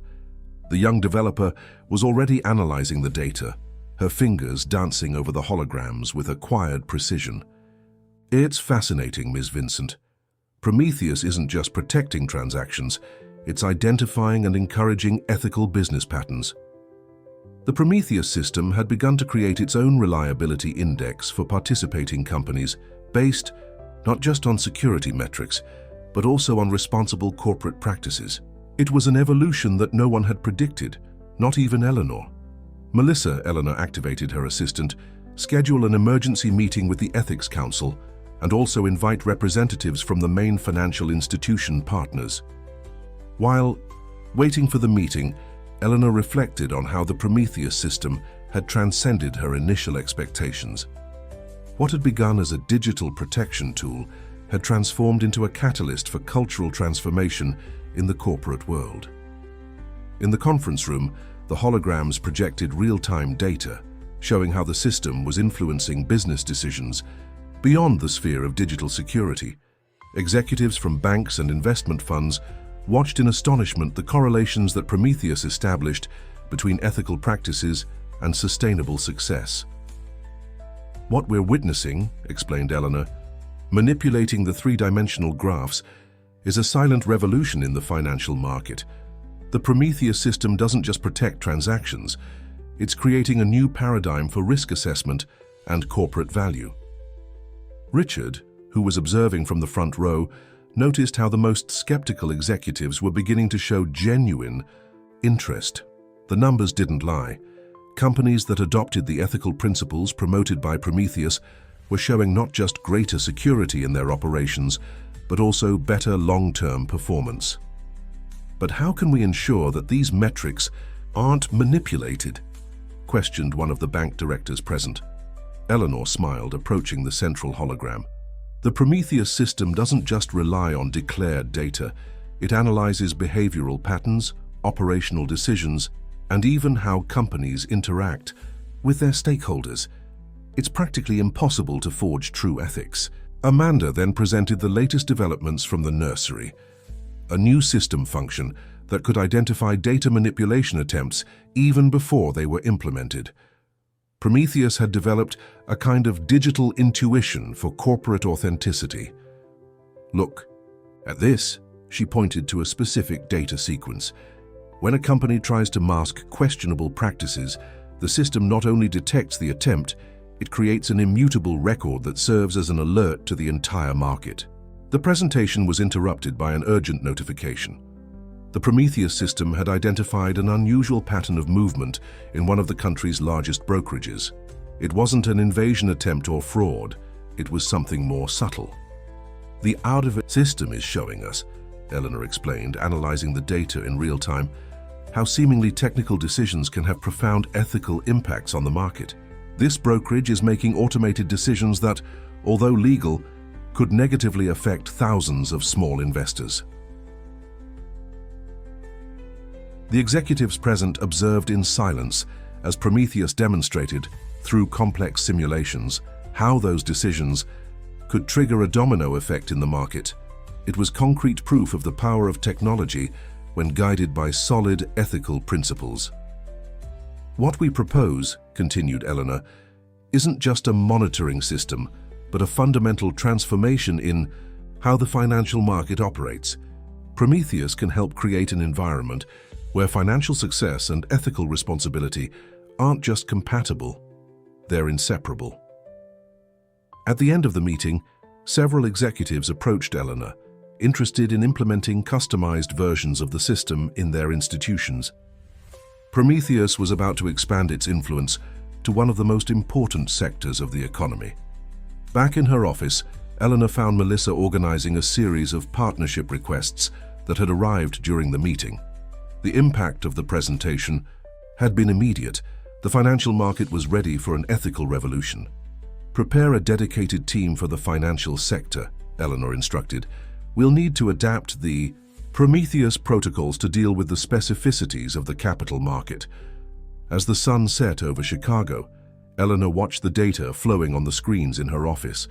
The young developer was already analyzing the data, her fingers dancing over the holograms with acquired precision. "It's fascinating, Ms. Vincent. Prometheus isn't just protecting transactions, it's identifying and encouraging ethical business patterns." The Prometheus system had begun to create its own reliability index for participating companies, based not just on security metrics, but also on responsible corporate practices. It was an evolution that no one had predicted, not even Eleanor. "Melissa," Eleanor activated her assistant, "schedule an emergency meeting with the Ethics Council and also invite representatives from the main financial institution partners." While waiting for the meeting, Eleanor reflected on how the Prometheus system had transcended her initial expectations. What had begun as a digital protection tool had transformed into a catalyst for cultural transformation in the corporate world. In the conference room, the holograms projected real-time data, showing how the system was influencing business decisions beyond the sphere of digital security. Executives from banks and investment funds watched in astonishment the correlations that Prometheus established between ethical practices and sustainable success. "What we're witnessing," explained Eleanor, "manipulating the three-dimensional graphs, is a silent revolution in the financial market. The Prometheus system doesn't just protect transactions, it's creating a new paradigm for risk assessment and corporate value." Richard, who was observing from the front row, noticed how the most skeptical executives were beginning to show genuine interest. The numbers didn't lie. Companies that adopted the ethical principles promoted by Prometheus were showing not just greater security in their operations, but also better long-term performance. "But how can we ensure that these metrics aren't manipulated?" questioned one of the bank directors present. Eleanor smiled, approaching the central hologram. "The Prometheus system doesn't just rely on declared data. It analyzes behavioral patterns, operational decisions, and even how companies interact with their stakeholders. It's practically impossible to forge true ethics." Amanda then presented the latest developments from the nursery, a new system function that could identify data manipulation attempts even before they were implemented. Prometheus had developed a kind of digital intuition for corporate authenticity. "Look at this," she pointed to a specific data sequence. "When a company tries to mask questionable practices, the system not only detects the attempt, it creates an immutable record that serves as an alert to the entire market." The presentation was interrupted by an urgent notification. The Prometheus system had identified an unusual pattern of movement in one of the country's largest brokerages. It wasn't an invasion attempt or fraud, it was something more subtle. "The out-of-it system is showing us," Eleanor explained, analyzing the data in real time, "how seemingly technical decisions can have profound ethical impacts on the market. This brokerage is making automated decisions that, although legal, could negatively affect thousands of small investors." The executives present observed in silence as Prometheus demonstrated, through complex simulations, how those decisions could trigger a domino effect in the market. It was concrete proof of the power of technology when guided by solid ethical principles. "What we propose," continued Eleanor, "isn't just a monitoring system, but a fundamental transformation in how the financial market operates. Prometheus can help create an environment where financial success and ethical responsibility aren't just compatible, they're inseparable." At the end of the meeting, several executives approached Eleanor, interested in implementing customized versions of the system in their institutions. Prometheus was about to expand its influence to one of the most important sectors of the economy. Back in her office, Eleanor found Melissa organizing a series of partnership requests that had arrived during the meeting. The impact of the presentation had been immediate. The financial market was ready for an ethical revolution. "Prepare a dedicated team for the financial sector," Eleanor instructed. "We'll need to adapt the Prometheus protocols to deal with the specificities of the capital market." As the sun set over Chicago, Eleanor watched the data flowing on the screens in her office.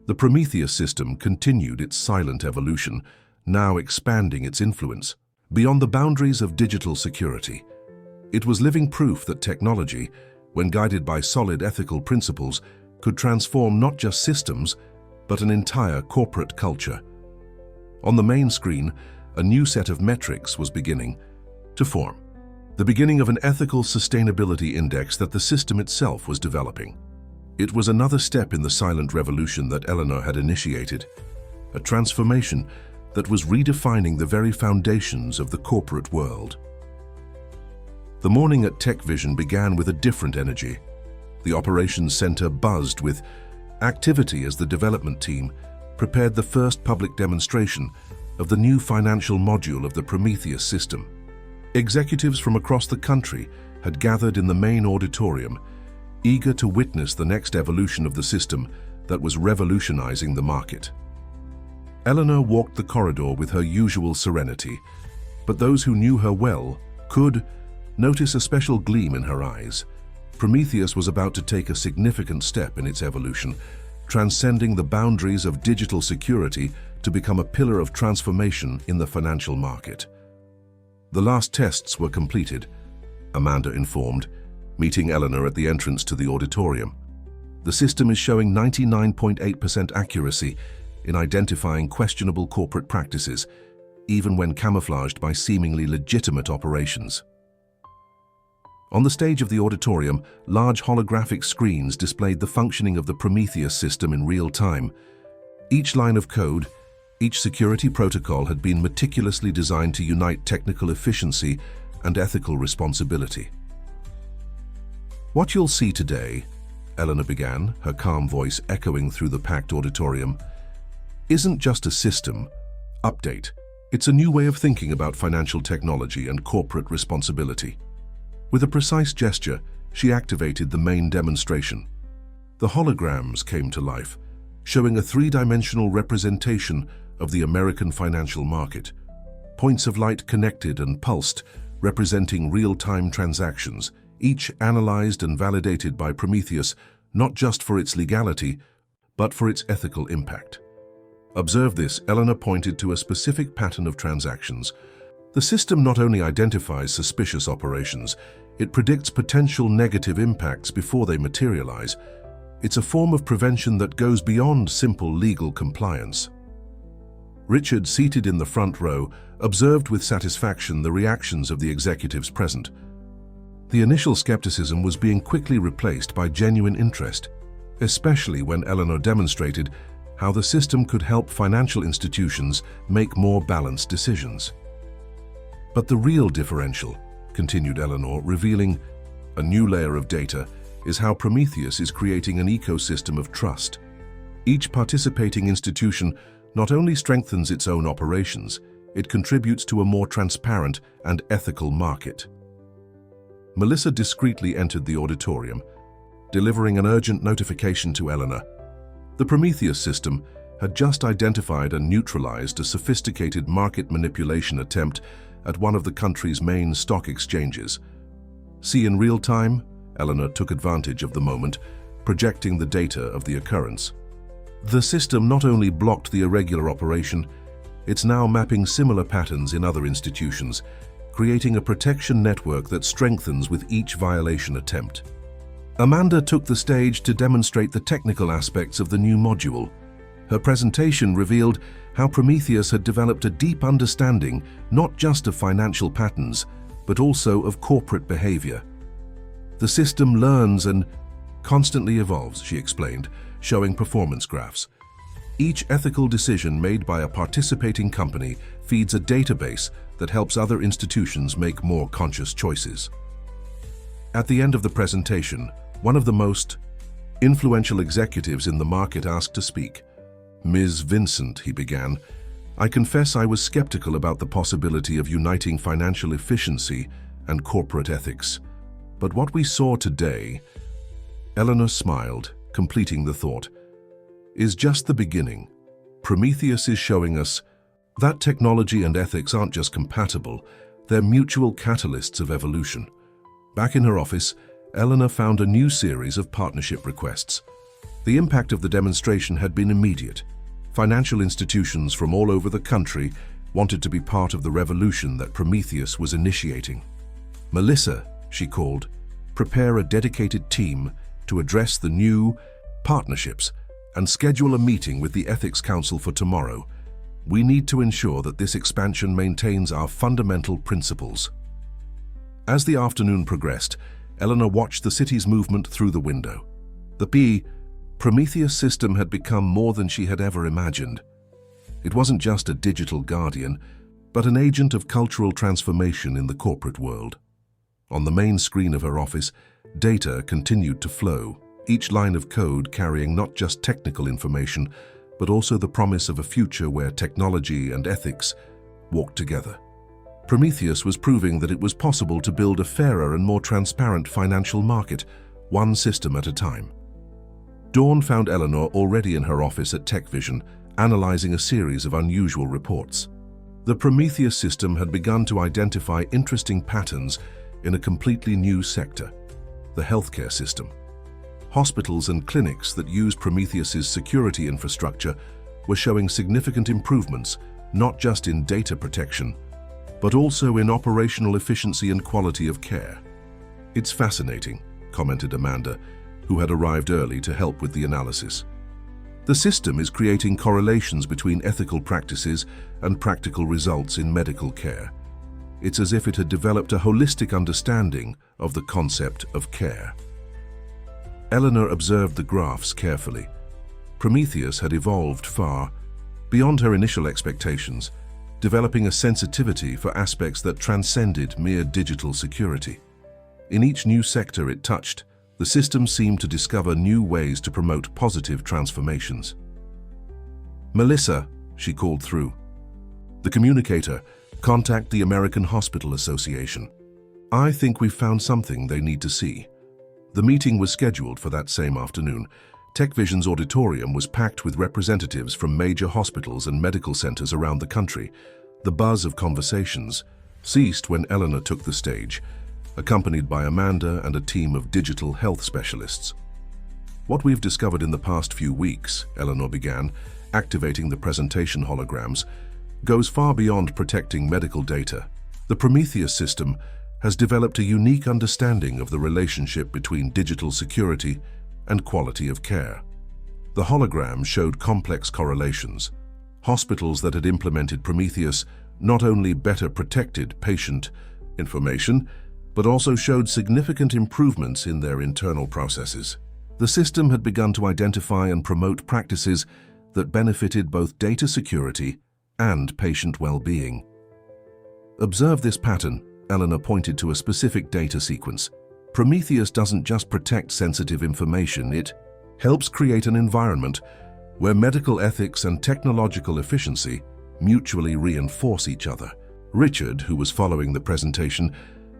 The Prometheus system continued its silent evolution, now expanding its influence beyond the boundaries of digital security. It was living proof that technology, when guided by solid ethical principles, could transform not just systems, but an entire corporate culture. On the main screen, a new set of metrics was beginning to form, the beginning of an ethical sustainability index that the system itself was developing. It was another step in the silent revolution that Eleanor had initiated, a transformation that was redefining the very foundations of the corporate world. The morning at TechVision began with a different energy. The operations center buzzed with activity as the development team prepared the first public demonstration of the new financial module of the Prometheus system. Executives from across the country had gathered in the main auditorium, eager to witness the next evolution of the system that was revolutionizing the market. Eleanor walked the corridor with her usual serenity, but those who knew her well could notice a special gleam in her eyes. Prometheus was about to take a significant step in its evolution, transcending the boundaries of digital security to become a pillar of transformation in the financial market. The last tests were completed, Amanda informed, meeting Eleanor at the entrance to the auditorium. The system is showing 99.8% accuracy in identifying questionable corporate practices, even when camouflaged by seemingly legitimate operations. On the stage of the auditorium, large holographic screens displayed the functioning of the Prometheus system in real time. Each line of code, each security protocol had been meticulously designed to unite technical efficiency and ethical responsibility. "What you'll see today," Eleanor began, her calm voice echoing through the packed auditorium, "isn't just a system update. It's a new way of thinking about financial technology and corporate responsibility." With a precise gesture, she activated the main demonstration. The holograms came to life, showing a three-dimensional representation of the American financial market. Points of light connected and pulsed, representing real-time transactions, each analyzed and validated by Prometheus, not just for its legality, but for its ethical impact. "Observe this," Eleanor pointed to a specific pattern of transactions. The system not only identifies suspicious operations, it predicts potential negative impacts before they materialize. It's a form of prevention that goes beyond simple legal compliance. Richard, seated in the front row, observed with satisfaction the reactions of the executives present. The initial skepticism was being quickly replaced by genuine interest, especially when Eleanor demonstrated how the system could help financial institutions make more balanced decisions. "But the real differential," continued Eleanor, revealing a new layer of data, "is how Prometheus is creating an ecosystem of trust. Each participating institution not only strengthens its own operations, it contributes to a more transparent and ethical market." Melissa discreetly entered the auditorium, delivering an urgent notification to Eleanor. The Prometheus system had just identified and neutralized a sophisticated market manipulation attempt at one of the country's main stock exchanges. "See in real time?" Eleanor took advantage of the moment, projecting the data of the occurrence. The system not only blocked the irregular operation, it's now mapping similar patterns in other institutions, creating a protection network that strengthens with each violation attempt. Amanda took the stage to demonstrate the technical aspects of the new module. Her presentation revealed how Prometheus had developed a deep understanding not just of financial patterns, but also of corporate behavior. "The system learns and constantly evolves," she explained, showing performance graphs. "Each ethical decision made by a participating company feeds a database that helps other institutions make more conscious choices." At the end of the presentation, one of the most influential executives in the market asked to speak. "Ms. Vincent," he began, "I confess I was skeptical about the possibility of uniting financial efficiency and corporate ethics. But what we saw today," Eleanor smiled, completing the thought, "is just the beginning. Prometheus is showing us that technology and ethics aren't just compatible, they're mutual catalysts of evolution." Back in her office, Eleanor found a new series of partnership requests. The impact of the demonstration had been immediate. Financial institutions from all over the country wanted to be part of the revolution that Prometheus was initiating. "Melissa," she called, "prepare a dedicated team to address the new partnerships and schedule a meeting with the Ethics Council for tomorrow. We need to ensure that this expansion maintains our fundamental principles." As the afternoon progressed, Eleanor watched the city's movement through the window. The Prometheus system had become more than she had ever imagined. It wasn't just a digital guardian, but an agent of cultural transformation in the corporate world. On the main screen of her office, data continued to flow, each line of code carrying not just technical information, but also the promise of a future where technology and ethics walked together. Prometheus was proving that it was possible to build a fairer and more transparent financial market, one system at a time. Dawn found Eleanor already in her office at TechVision, analyzing a series of unusual reports. The Prometheus system had begun to identify interesting patterns in a completely new sector, the healthcare system. Hospitals and clinics that use Prometheus's security infrastructure were showing significant improvements, not just in data protection, but also in operational efficiency and quality of care. "It's fascinating," commented Amanda, who had arrived early to help with the analysis. "The system is creating correlations between ethical practices and practical results in medical care. It's as if it had developed a holistic understanding of the concept of care." Eleanor observed the graphs carefully. Prometheus had evolved far beyond her initial expectations, developing a sensitivity for aspects that transcended mere digital security. In each new sector it touched, the system seemed to discover new ways to promote positive transformations. "Melissa," she called through. "The communicator, contact the American Hospital Association. I think we've found something they need to see." The meeting was scheduled for that same afternoon. TechVision's auditorium was packed with representatives from major hospitals and medical centers around the country. The buzz of conversations ceased when Eleanor took the stage, accompanied by Amanda and a team of digital health specialists. "What we've discovered in the past few weeks," Eleanor began, activating the presentation holograms, "goes far beyond protecting medical data. The Prometheus system has developed a unique understanding of the relationship between digital security and quality of care." The hologram showed complex correlations. Hospitals that had implemented Prometheus not only better protected patient information, but also showed significant improvements in their internal processes. The system had begun to identify and promote practices that benefited both data security and patient well-being. "Observe this pattern," Eleanor pointed to a specific data sequence. "Prometheus doesn't just protect sensitive information, it helps create an environment where medical ethics and technological efficiency mutually reinforce each other." Richard, who was following the presentation,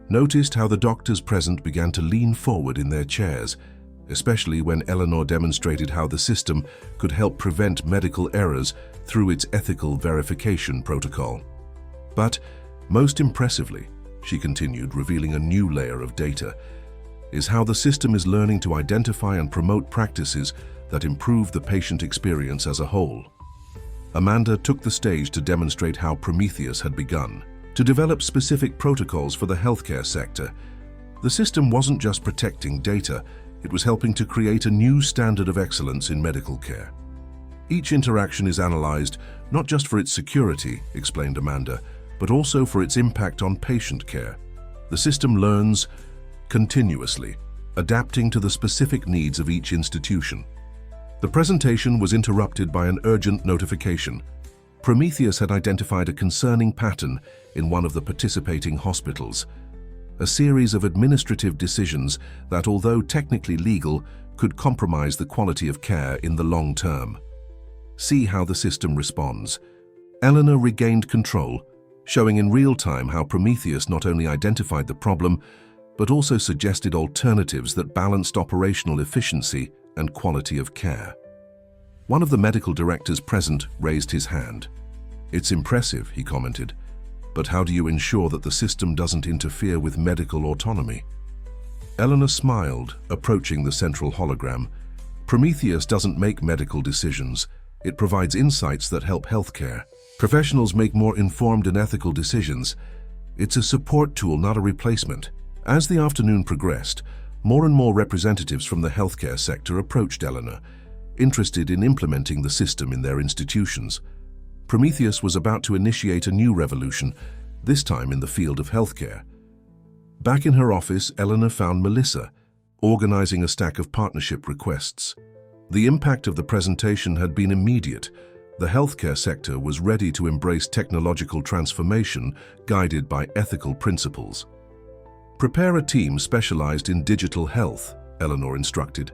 noticed how the doctors present began to lean forward in their chairs, especially when Eleanor demonstrated how the system could help prevent medical errors through its ethical verification protocol. "But most impressively," she continued, revealing a new layer of data, "is how the system is learning to identify and promote practices that improve the patient experience as a whole." Amanda took the stage to demonstrate how Prometheus had begun to develop specific protocols for the healthcare sector. The system wasn't just protecting data, it was helping to create a new standard of excellence in medical care. "Each interaction is analyzed not just for its security," explained Amanda, "but also for its impact on patient care. The system learns continuously, adapting to the specific needs of each institution." The presentation was interrupted by an urgent notification. Prometheus had identified a concerning pattern in one of the participating hospitals, a series of administrative decisions that, although technically legal, could compromise the quality of care in the long term. "See how the system responds." Eleanor regained control, showing in real time how Prometheus not only identified the problem, but also suggested alternatives that balanced operational efficiency and quality of care. One of the medical directors present raised his hand. "It's impressive," he commented, "but how do you ensure that the system doesn't interfere with medical autonomy?" Eleanor smiled, approaching the central hologram. "Prometheus doesn't make medical decisions. It provides insights that help healthcare professionals make more informed and ethical decisions. It's a support tool, not a replacement." As the afternoon progressed, more and more representatives from the healthcare sector approached Eleanor, interested in implementing the system in their institutions. Prometheus was about to initiate a new revolution, this time in the field of healthcare. Back in her office, Eleanor found Melissa, organizing a stack of partnership requests. The impact of the presentation had been immediate. The healthcare sector was ready to embrace technological transformation guided by ethical principles. "Prepare a team specialized in digital health," Eleanor instructed.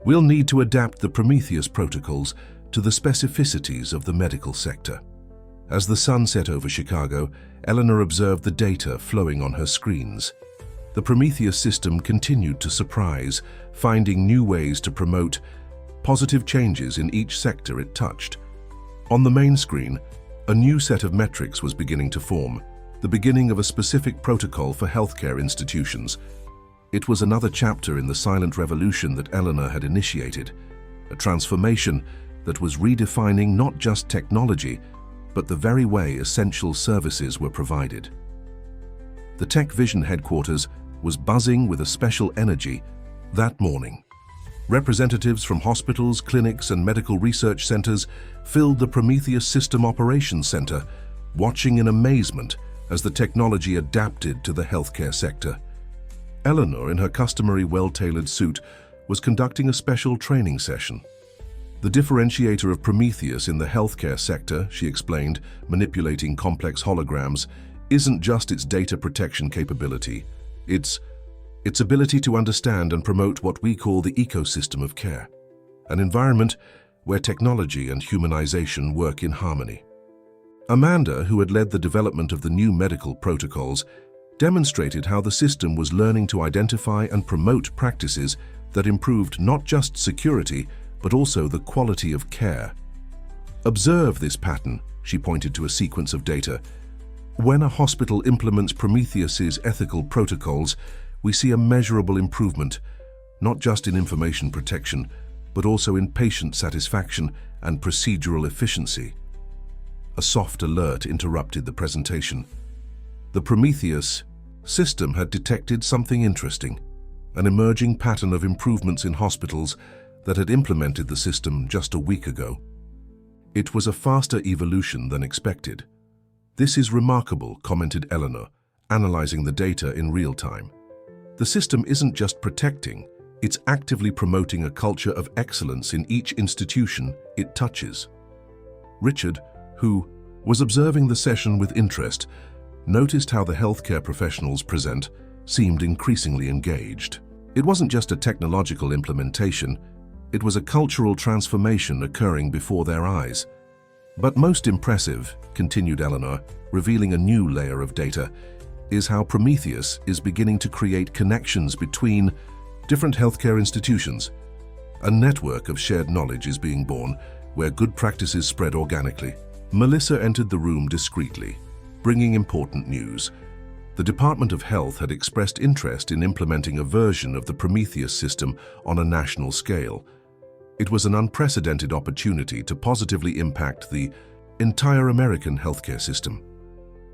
"We'll need to adapt the Prometheus protocols to the specificities of the medical sector." As the sun set over Chicago, Eleanor observed the data flowing on her screens. The Prometheus system continued to surprise, finding new ways to promote positive changes in each sector it touched. On the main screen, a new set of metrics was beginning to form, the beginning of a specific protocol for healthcare institutions. It was another chapter in the silent revolution that Eleanor had initiated, a transformation that was redefining not just technology, but the very way essential services were provided. The Tech Vision headquarters was buzzing with a special energy that morning. Representatives from hospitals, clinics, and medical research centers filled the Prometheus System Operations Center, watching in amazement as the technology adapted to the healthcare sector. Eleanor, in her customary well-tailored suit, was conducting a special training session. The differentiator of Prometheus in the healthcare sector, she explained, manipulating complex holograms, isn't just its data protection capability. It's ability to understand and promote what we call the ecosystem of care, an environment where technology and humanization work in harmony. Amanda, who had led the development of the new medical protocols, demonstrated how the system was learning to identify and promote practices that improved not just security, but also the quality of care. Observe this pattern, she pointed to a sequence of data. When a hospital implements Prometheus's ethical protocols, we see a measurable improvement, not just in information protection, but also in patient satisfaction and procedural efficiency. A soft alert interrupted the presentation. The Prometheus system had detected something interesting, an emerging pattern of improvements in hospitals that had implemented the system just a week ago. It was a faster evolution than expected. "This is remarkable," commented Eleanor, analyzing the data in real time. "The system isn't just protecting, it's actively promoting a culture of excellence in each institution it touches." Richard, who was observing the session with interest, noticed how the healthcare professionals present seemed increasingly engaged. It wasn't just a technological implementation, it was a cultural transformation occurring before their eyes. But most impressive, continued Eleanor, revealing a new layer of data, is how Prometheus is beginning to create connections between different healthcare institutions. A network of shared knowledge is being born, where good practices spread organically. Melissa entered the room discreetly, bringing important news. The Department of Health had expressed interest in implementing a version of the Prometheus system on a national scale. It was an unprecedented opportunity to positively impact the entire American healthcare system.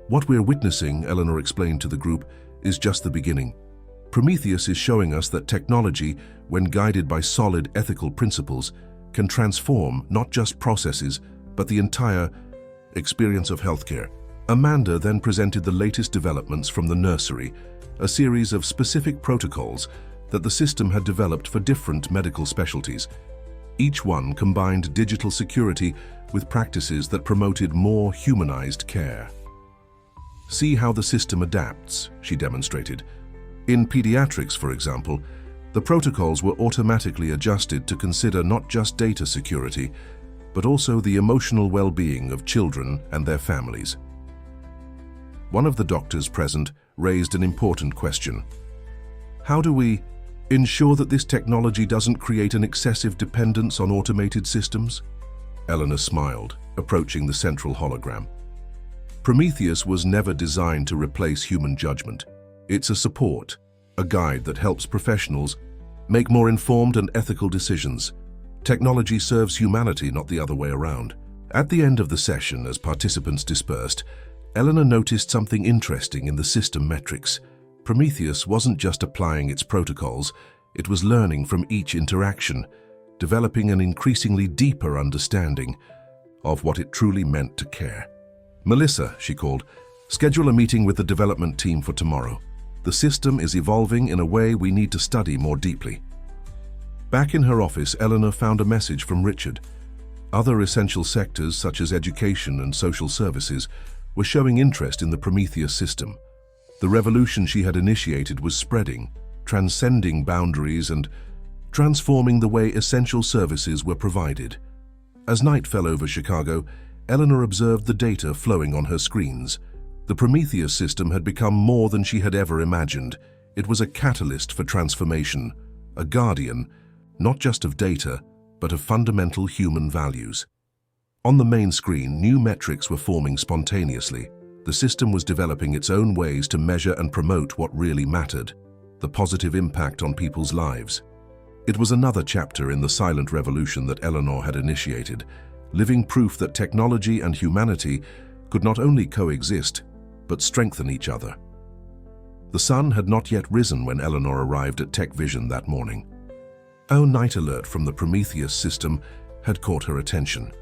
"What we're witnessing," Eleanor explained to the group, "is just the beginning. Prometheus is showing us that technology, when guided by solid ethical principles, can transform not just processes, but the entire experience of healthcare." Amanda then presented the latest developments from the nursery, a series of specific protocols that the system had developed for different medical specialties. Each one combined digital security with practices that promoted more humanized care. "See how the system adapts," she demonstrated. In pediatrics, for example, the protocols were automatically adjusted to consider not just data security, but also the emotional well-being of children and their families. One of the doctors present raised an important question. "How do we ensure that this technology doesn't create an excessive dependence on automated systems?" Eleanor smiled, approaching the central hologram. Prometheus was never designed to replace human judgment. It's a support, a guide that helps professionals make more informed and ethical decisions. Technology serves humanity, not the other way around. At the end of the session, as participants dispersed, Eleanor noticed something interesting in the system metrics. Prometheus wasn't just applying its protocols, it was learning from each interaction, developing an increasingly deeper understanding of what it truly meant to care. "Melissa," she called, "schedule a meeting with the development team for tomorrow. The system is evolving in a way we need to study more deeply." Back in her office, Eleanor found a message from Richard. Other essential sectors, such as education and social services, were showing interest in the Prometheus system. The revolution she had initiated was spreading, transcending boundaries and transforming the way essential services were provided. As night fell over Chicago, Eleanor observed the data flowing on her screens. The Prometheus system had become more than she had ever imagined. It was a catalyst for transformation, a guardian, not just of data, but of fundamental human values. On the main screen, new metrics were forming spontaneously. The system was developing its own ways to measure and promote what really mattered, the positive impact on people's lives. It was another chapter in the silent revolution that Eleanor had initiated, living proof that technology and humanity could not only coexist, but strengthen each other. The sun had not yet risen when Eleanor arrived at Tech Vision that morning. A night alert from the Prometheus system had caught her attention.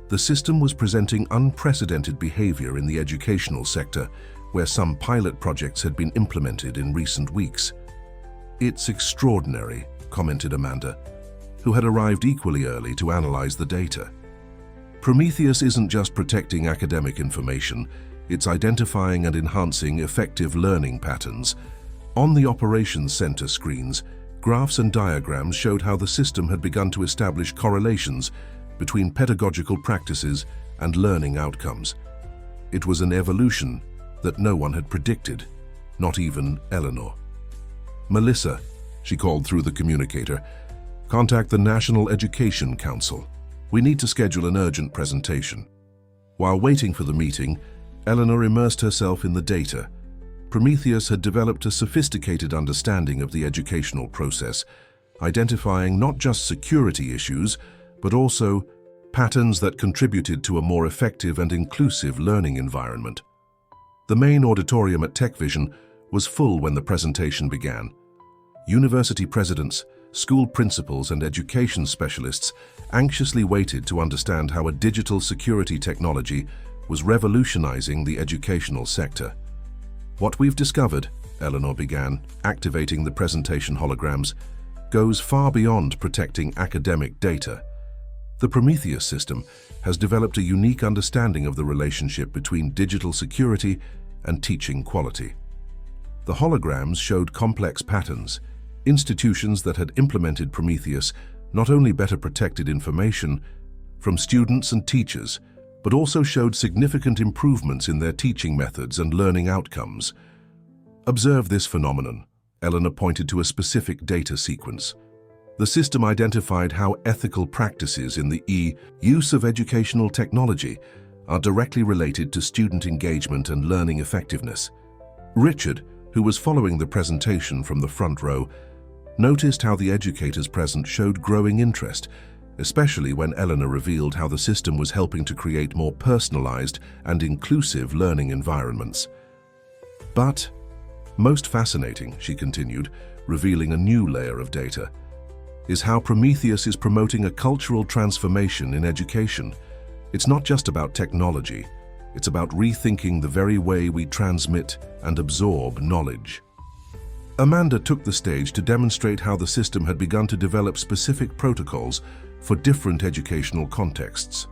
The system was presenting unprecedented behavior in the educational sector, where some pilot projects had been implemented in recent weeks. "It's extraordinary," commented Amanda, who had arrived equally early to analyze the data. Prometheus isn't just protecting academic information, it's identifying and enhancing effective learning patterns. On the operations center screens, graphs and diagrams showed how the system had begun to establish correlations between pedagogical practices and learning outcomes. It was an evolution that no one had predicted, not even Eleanor. "Melissa," she called through the communicator, "contact the National Education Council. We need to schedule an urgent presentation." While waiting for the meeting, Eleanor immersed herself in the data. Prometheus had developed a sophisticated understanding of the educational process, identifying not just security issues, but also patterns that contributed to a more effective and inclusive learning environment. The main auditorium at Tech Vision was full when the presentation began. University presidents, school principals, and education specialists anxiously waited to understand how a digital security technology was revolutionizing the educational sector. "What we've discovered," Eleanor began, activating the presentation holograms, "goes far beyond protecting academic data. The Prometheus system has developed a unique understanding of the relationship between digital security and teaching quality." The holograms showed complex patterns. Institutions that had implemented Prometheus not only better protected information from students and teachers, but also showed significant improvements in their teaching methods and learning outcomes. "Observe this phenomenon," Eleanor pointed to a specific data sequence. The system identified how ethical practices in the use of educational technology are directly related to student engagement and learning effectiveness. Richard, who was following the presentation from the front row, noticed how the educators present showed growing interest, especially when Eleanor revealed how the system was helping to create more personalized and inclusive learning environments. "But most fascinating," she continued, revealing a new layer of data, "is how Prometheus is promoting a cultural transformation in education. It's not just about technology, it's about rethinking the very way we transmit and absorb knowledge." Amanda took the stage to demonstrate how the system had begun to develop specific protocols for different educational contexts.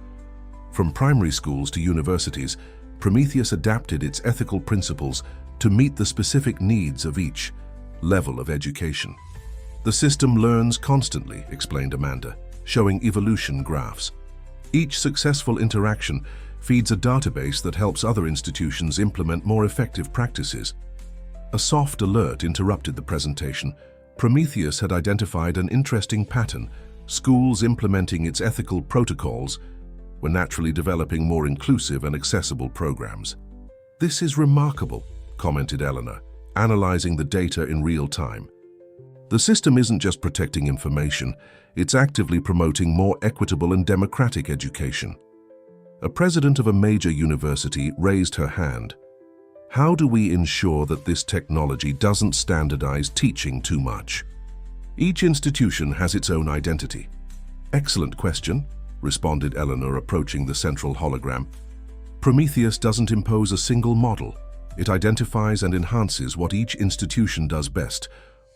From primary schools to universities, Prometheus adapted its ethical principles to meet the specific needs of each level of education. "The system learns constantly," explained Amanda, showing evolution graphs. "Each successful interaction feeds a database that helps other institutions implement more effective practices." A soft alert interrupted the presentation. Prometheus had identified an interesting pattern. Schools implementing its ethical protocols were naturally developing more inclusive and accessible programs. "This is remarkable," commented Eleanor, analyzing the data in real time. "The system isn't just protecting information, it's actively promoting more equitable and democratic education." A president of a major university raised her hand. "How do we ensure that this technology doesn't standardize teaching too much?" "Each institution has its own identity." "Excellent question," responded Eleanor, approaching the central hologram. "Prometheus doesn't impose a single model. It identifies and enhances what each institution does best,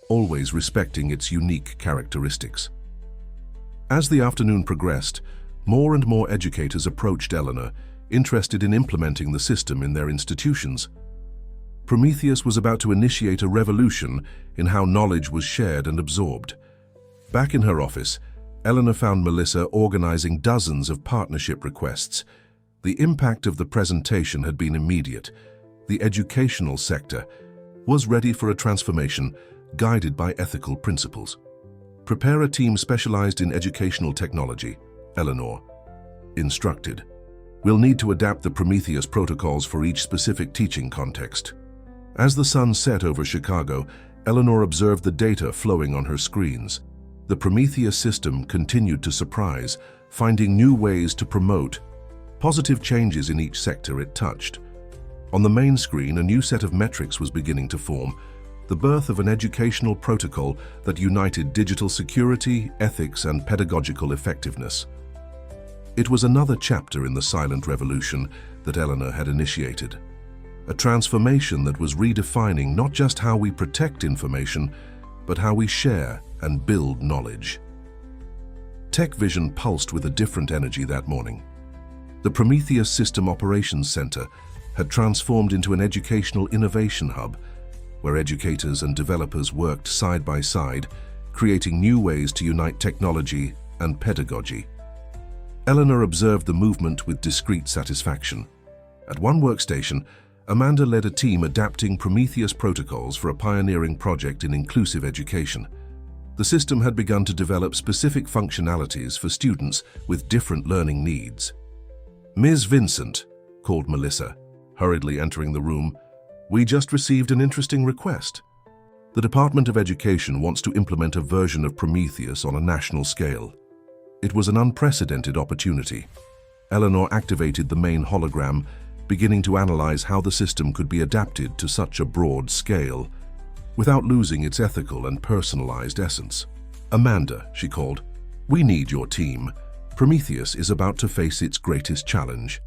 always respecting its unique characteristics." As the afternoon progressed, more and more educators approached Eleanor, interested in implementing the system in their institutions. Prometheus was about to initiate a revolution in how knowledge was shared and absorbed. Back in her office, Eleanor found Melissa organizing dozens of partnership requests. The impact of the presentation had been immediate. The educational sector was ready for a transformation guided by ethical principles. Prepare a team specialized in educational technology, Eleanor instructed. We'll need to adapt the Prometheus protocols for each specific teaching context. As the sun set over Chicago, Eleanor observed the data flowing on her screens. The Prometheus system continued to surprise, finding new ways to promote positive changes in each sector it touched. On the main screen, a new set of metrics was beginning to form, the birth of an educational protocol that united digital security, ethics, and pedagogical effectiveness. It was another chapter in the silent revolution that Eleanor had initiated. A transformation that was redefining not just how we protect information, but how we share and build knowledge. Tech Vision pulsed with a different energy that morning. The Prometheus System Operations Center had transformed into an educational innovation hub, where educators and developers worked side by side, creating new ways to unite technology and pedagogy. Eleanor observed the movement with discreet satisfaction. At one workstation, Amanda led a team adapting Prometheus protocols for a pioneering project in inclusive education. The system had begun to develop specific functionalities for students with different learning needs. "Ms. Vincent," called Melissa, hurriedly entering the room, "we just received an interesting request. The Department of Education wants to implement a version of Prometheus on a national scale." It was an unprecedented opportunity. Eleanor activated the main hologram, beginning to analyze how the system could be adapted to such a broad scale, without losing its ethical and personalized essence. "Amanda," she called, "we need your team. Prometheus is about to face its greatest challenge."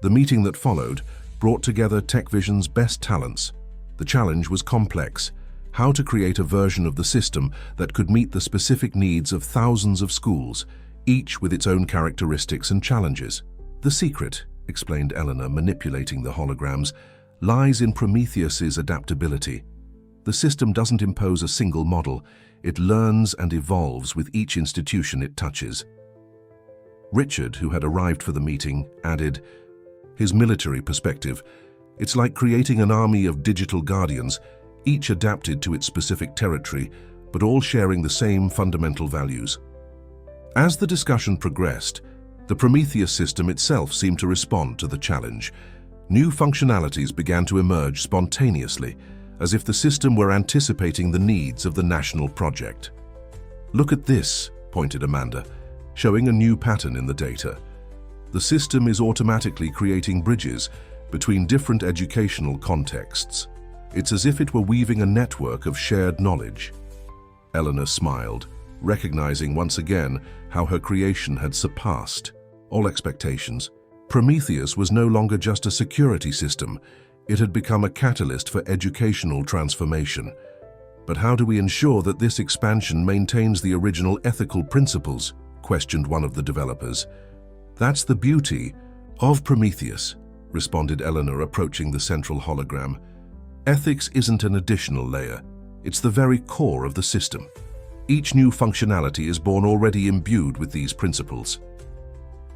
The meeting that followed brought together TechVision's best talents. The challenge was complex: how to create a version of the system that could meet the specific needs of thousands of schools, each with its own characteristics and challenges. "The secret," explained Eleanor, manipulating the holograms, "lies in Prometheus's adaptability. The system doesn't impose a single model. It learns and evolves with each institution it touches." Richard, who had arrived for the meeting, added, his military perspective, "It's like creating an army of digital guardians, each adapted to its specific territory, but all sharing the same fundamental values." As the discussion progressed, the Prometheus system itself seemed to respond to the challenge. New functionalities began to emerge spontaneously, as if the system were anticipating the needs of the national project. "Look at this," pointed Amanda, showing a new pattern in the data. "The system is automatically creating bridges between different educational contexts. It's as if it were weaving a network of shared knowledge." Eleanor smiled, recognizing once again how her creation had surpassed all expectations. Prometheus was no longer just a security system. It had become a catalyst for educational transformation. "But how do we ensure that this expansion maintains the original ethical principles?" questioned one of the developers. "That's the beauty of Prometheus," responded Eleanor, approaching the central hologram. "Ethics isn't an additional layer. It's the very core of the system. Each new functionality is born already imbued with these principles."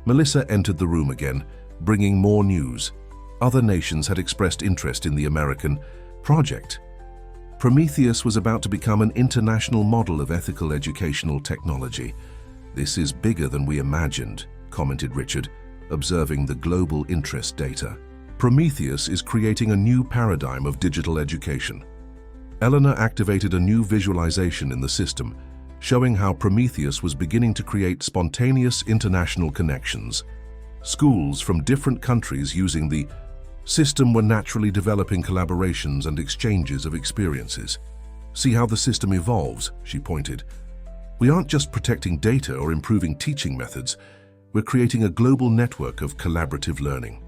Melissa entered the room again, bringing more news. Other nations had expressed interest in the American project. Prometheus was about to become an international model of ethical educational technology. "This is bigger than we imagined," commented Richard, observing the global interest data. "Prometheus is creating a new paradigm of digital education." Eleanor activated a new visualization in the system, showing how Prometheus was beginning to create spontaneous international connections. Schools from different countries using the system were naturally developing collaborations and exchanges of experiences. "See how the system evolves," she pointed. "We aren't just protecting data or improving teaching methods. We're creating a global network of collaborative learning."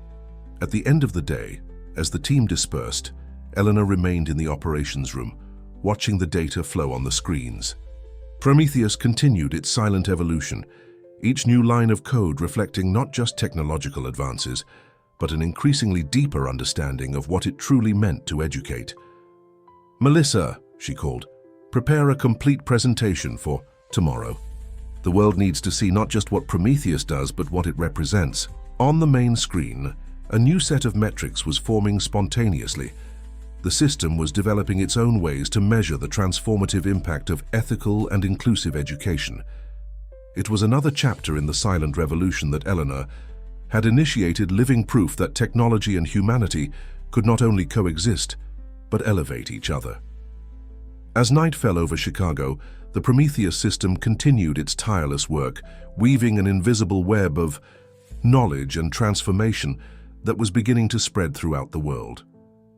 At the end of the day, as the team dispersed, Eleanor remained in the operations room, watching the data flow on the screens. Prometheus continued its silent evolution, each new line of code reflecting not just technological advances, but an increasingly deeper understanding of what it truly meant to educate. "Melissa," she called, "prepare a complete presentation for tomorrow. The world needs to see not just what Prometheus does, but what it represents." On the main screen, a new set of metrics was forming spontaneously. The system was developing its own ways to measure the transformative impact of ethical and inclusive education. It was another chapter in the silent revolution that Eleanor had initiated, living proof that technology and humanity could not only coexist, but elevate each other. As night fell over Chicago, the Prometheus system continued its tireless work, weaving an invisible web of knowledge and transformation that was beginning to spread throughout the world.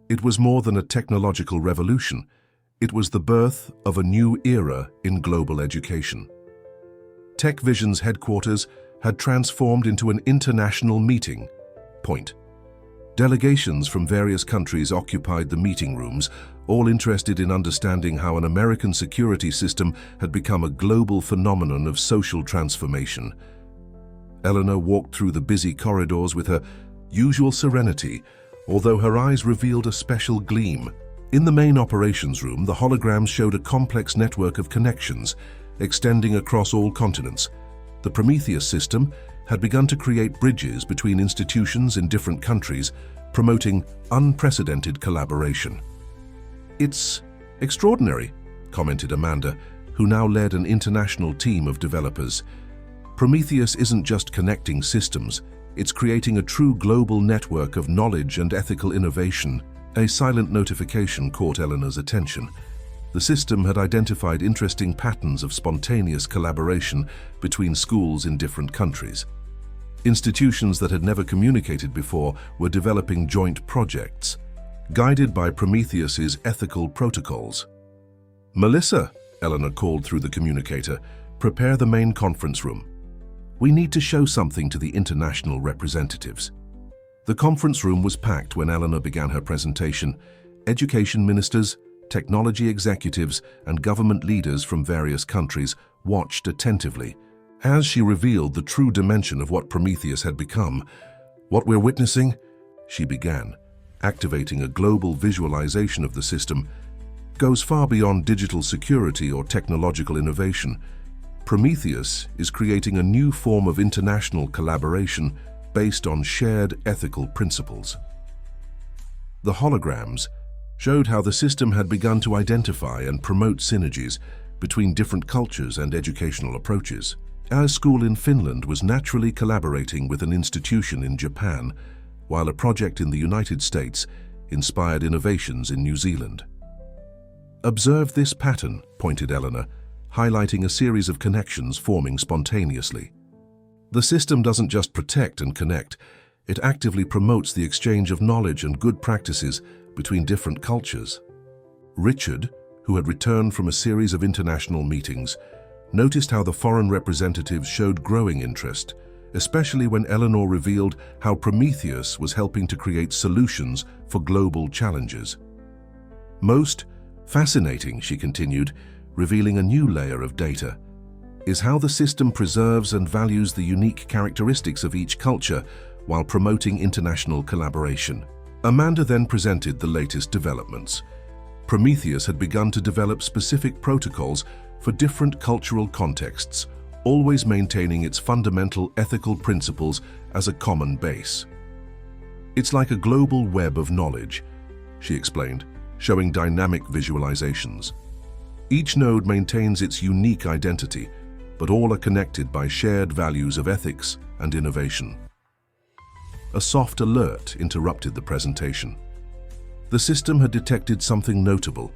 It was more than a technological revolution. It was the birth of a new era in global education. TechVision's headquarters had transformed into an international meeting point. Delegations from various countries occupied the meeting rooms, all interested in understanding how an American security system had become a global phenomenon of social transformation. Eleanor walked through the busy corridors with her usual serenity, although her eyes revealed a special gleam. In the main operations room, the holograms showed a complex network of connections, extending across all continents. The Prometheus system had begun to create bridges between institutions in different countries, promoting unprecedented collaboration. "It's extraordinary," commented Amanda, who now led an international team of developers. "Prometheus isn't just connecting systems, it's creating a true global network of knowledge and ethical innovation." A silent notification caught Eleanor's attention. The system had identified interesting patterns of spontaneous collaboration between schools in different countries. Institutions that had never communicated before were developing joint projects, guided by Prometheus's ethical protocols. "Melissa," Eleanor called through the communicator, "prepare the main conference room. We need to show something to the international representatives." The conference room was packed when Eleanor began her presentation. Education ministers, technology executives, and government leaders from various countries watched attentively as she revealed the true dimension of what Prometheus had become. "What we're witnessing," she began, activating a global visualization of the system, "goes far beyond digital security or technological innovation. Prometheus is creating a new form of international collaboration based on shared ethical principles." The holograms showed how the system had begun to identify and promote synergies between different cultures and educational approaches. A school in Finland was naturally collaborating with an institution in Japan, while a project in the United States inspired innovations in New Zealand. "Observe this pattern," pointed Eleanor, highlighting a series of connections forming spontaneously. "The system doesn't just protect and connect, it actively promotes the exchange of knowledge and good practices between different cultures." Richard, who had returned from a series of international meetings, noticed how the foreign representatives showed growing interest, especially when Eleanor revealed how Prometheus was helping to create solutions for global challenges. "Most fascinating," she continued, revealing a new layer of data, "is how the system preserves and values the unique characteristics of each culture while promoting international collaboration." Amanda then presented the latest developments. Prometheus had begun to develop specific protocols for different cultural contexts, always maintaining its fundamental ethical principles as a common base. "It's like a global web of knowledge," she explained, showing dynamic visualizations. "Each node maintains its unique identity, but all are connected by shared values of ethics and innovation." A soft alert interrupted the presentation. The system had detected something notable.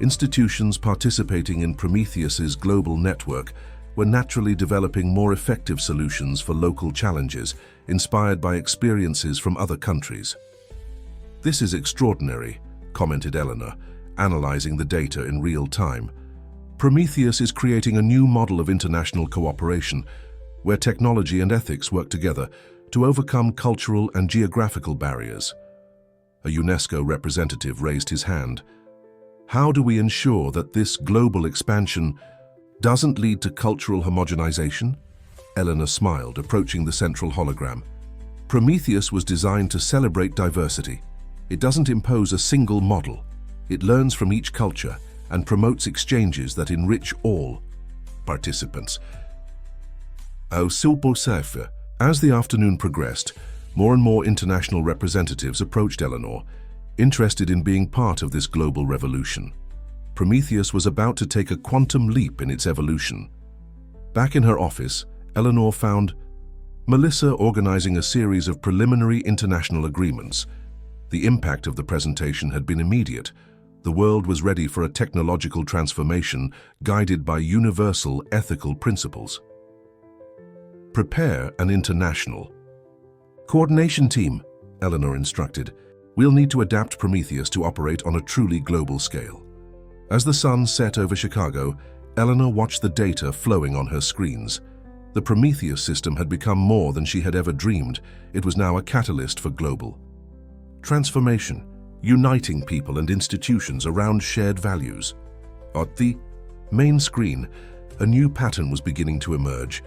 Institutions participating in Prometheus's global network were naturally developing more effective solutions for local challenges, inspired by experiences from other countries. "This is extraordinary," commented Eleanor, analyzing the data in real time. "Prometheus is creating a new model of international cooperation, where technology and ethics work together to overcome cultural and geographical barriers." A UNESCO representative raised his hand. "How do we ensure that this global expansion doesn't lead to cultural homogenization?" Eleanor smiled, approaching the central hologram. "Prometheus was designed to celebrate diversity. It doesn't impose a single model. It learns from each culture and promotes exchanges that enrich all participants." "Au silpo safe," As the afternoon progressed, more and more international representatives approached Eleanor, interested in being part of this global revolution. Prometheus was about to take a quantum leap in its evolution. Back in her office, Eleanor found Melissa organizing a series of preliminary international agreements. The impact of the presentation had been immediate. The world was ready for a technological transformation guided by universal ethical principles. Prepare an international coordination team, Eleanor instructed. We'll need to adapt Prometheus to operate on a truly global scale. As the sun set over Chicago, Eleanor watched the data flowing on her screens. The Prometheus system had become more than she had ever dreamed. It was now a catalyst for global transformation, uniting people and institutions around shared values. On the main screen, a new pattern was beginning to emerge.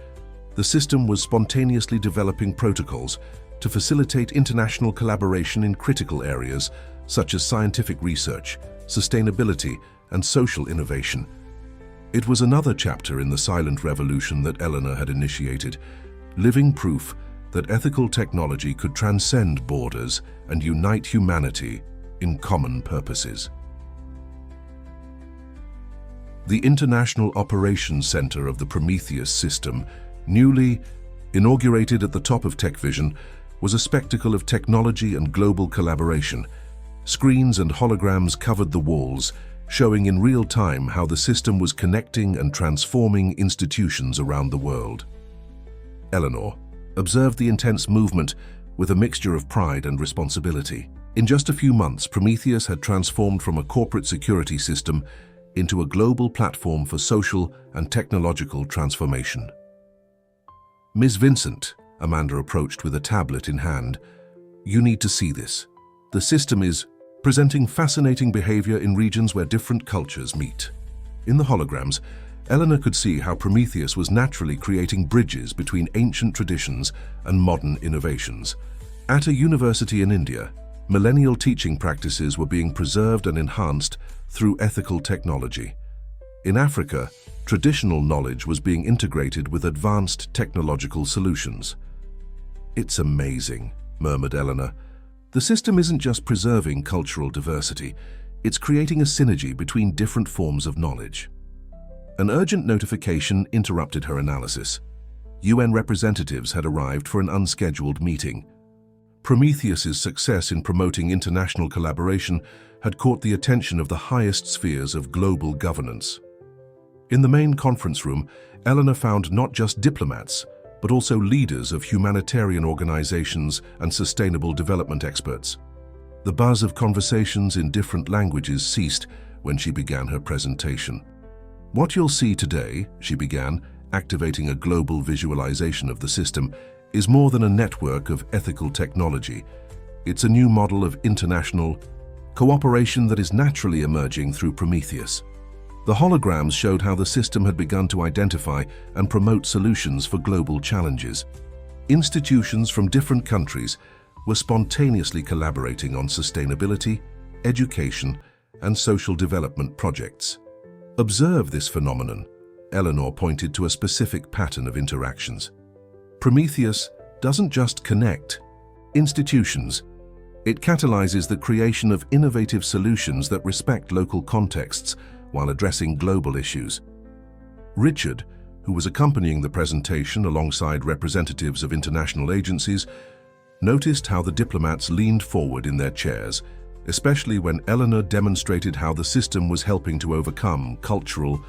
The system was spontaneously developing protocols to facilitate international collaboration in critical areas such as scientific research, sustainability, and social innovation. It was another chapter in the silent revolution that Eleanor had initiated, living proof that ethical technology could transcend borders and unite humanity in common purposes. The International Operations Center of the Prometheus system, newly inaugurated at the top of TechVision, was a spectacle of technology and global collaboration. Screens and holograms covered the walls, showing in real time how the system was connecting and transforming institutions around the world. Eleanor observed the intense movement with a mixture of pride and responsibility. In just a few months, Prometheus had transformed from a corporate security system into a global platform for social and technological transformation. Ms. Vincent, Amanda approached with a tablet in hand. You need to see this. The system is presenting fascinating behavior in regions where different cultures meet. In the holograms, Eleanor could see how Prometheus was naturally creating bridges between ancient traditions and modern innovations. At a university in India, millennial teaching practices were being preserved and enhanced through ethical technology. In Africa, traditional knowledge was being integrated with advanced technological solutions. It's amazing, murmured Eleanor. The system isn't just preserving cultural diversity, it's creating a synergy between different forms of knowledge. An urgent notification interrupted her analysis. UN representatives had arrived for an unscheduled meeting. Prometheus's success in promoting international collaboration had caught the attention of the highest spheres of global governance. In the main conference room, Eleanor found not just diplomats, but also leaders of humanitarian organizations and sustainable development experts. The buzz of conversations in different languages ceased when she began her presentation. What you'll see today, she began, activating a global visualization of the system, is more than a network of ethical technology. It's a new model of international cooperation that is naturally emerging through Prometheus. The holograms showed how the system had begun to identify and promote solutions for global challenges. Institutions from different countries were spontaneously collaborating on sustainability, education, and social development projects. Observe this phenomenon. Eleanor pointed to a specific pattern of interactions. Prometheus doesn't just connect institutions. It catalyzes the creation of innovative solutions that respect local contexts while addressing global issues. Richard, who was accompanying the presentation alongside representatives of international agencies, noticed how the diplomats leaned forward in their chairs, especially when Eleanor demonstrated how the system was helping to overcome cultural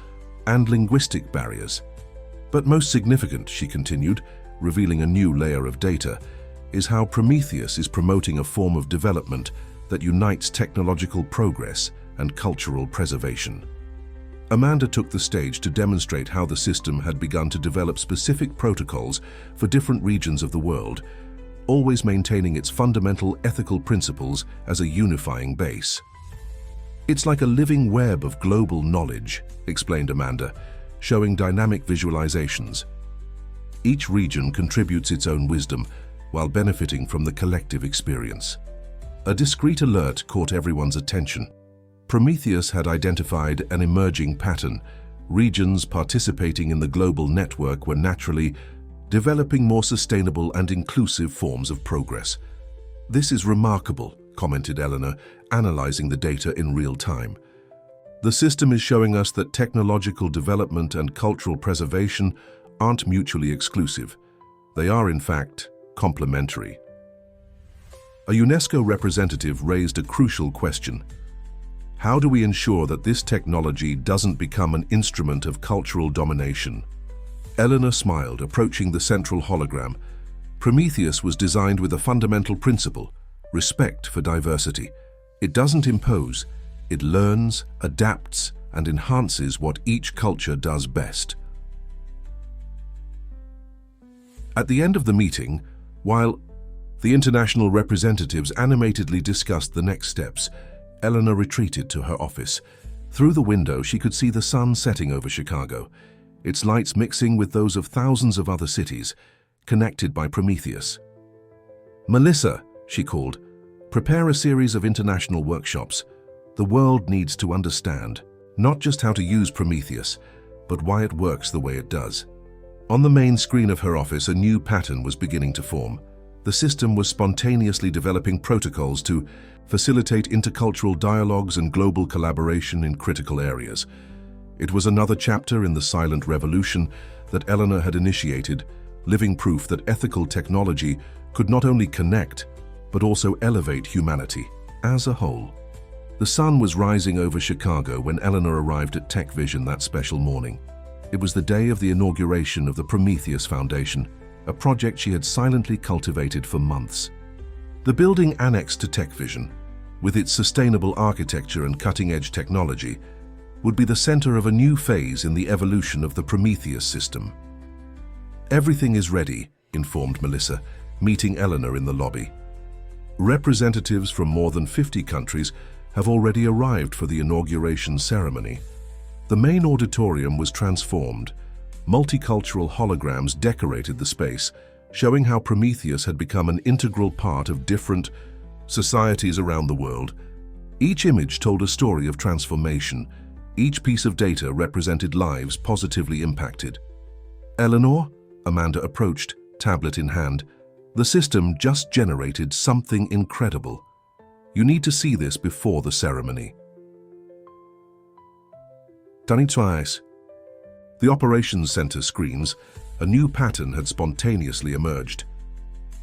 and linguistic barriers. But most significant, she continued, revealing a new layer of data, is how Prometheus is promoting a form of development that unites technological progress and cultural preservation. Amanda took the stage to demonstrate how the system had begun to develop specific protocols for different regions of the world, always maintaining its fundamental ethical principles as a unifying base. It's like a living web of global knowledge, explained Amanda, showing dynamic visualizations. Each region contributes its own wisdom while benefiting from the collective experience. A discreet alert caught everyone's attention. Prometheus had identified an emerging pattern. Regions participating in the global network were naturally developing more sustainable and inclusive forms of progress. "This is remarkable," commented Eleanor, analyzing the data in real time. "The system is showing us that technological development and cultural preservation aren't mutually exclusive. They are, in fact, complementary." A UNESCO representative raised a crucial question. How do we ensure that this technology doesn't become an instrument of cultural domination? Eleanor smiled, approaching the central hologram. Prometheus was designed with a fundamental principle: respect for diversity. It doesn't impose, it learns, adapts, and enhances what each culture does best. At the end of the meeting, while the international representatives animatedly discussed the next steps, Eleanor retreated to her office. Through the window, she could see the sun setting over Chicago, its lights mixing with those of thousands of other cities, connected by Prometheus. "Melissa," she called, "prepare a series of international workshops. The world needs to understand not just how to use Prometheus, but why it works the way it does." On the main screen of her office, a new pattern was beginning to form. The system was spontaneously developing protocols to facilitate intercultural dialogues and global collaboration in critical areas. It was another chapter in the silent revolution that Eleanor had initiated, living proof that ethical technology could not only connect, but also elevate humanity as a whole. The sun was rising over Chicago when Eleanor arrived at Tech Vision that special morning. It was the day of the inauguration of the Prometheus Foundation, a project she had silently cultivated for months. The building annexed to Tech Vision, with its sustainable architecture and cutting-edge technology, would be the center of a new phase in the evolution of the Prometheus system. "Everything is ready," informed Melissa, meeting Eleanor in the lobby. Representatives from more than 50 countries have already arrived for the inauguration ceremony. The main auditorium was transformed. Multicultural holograms decorated the space, showing how Prometheus had become an integral part of different societies around the world. Each image told a story of transformation. Each piece of data represented lives positively impacted. "Eleanor," Amanda approached, tablet in hand, "the system just generated something incredible. You need to see this before the ceremony." Done twice. The operations center screens, a new pattern had spontaneously emerged.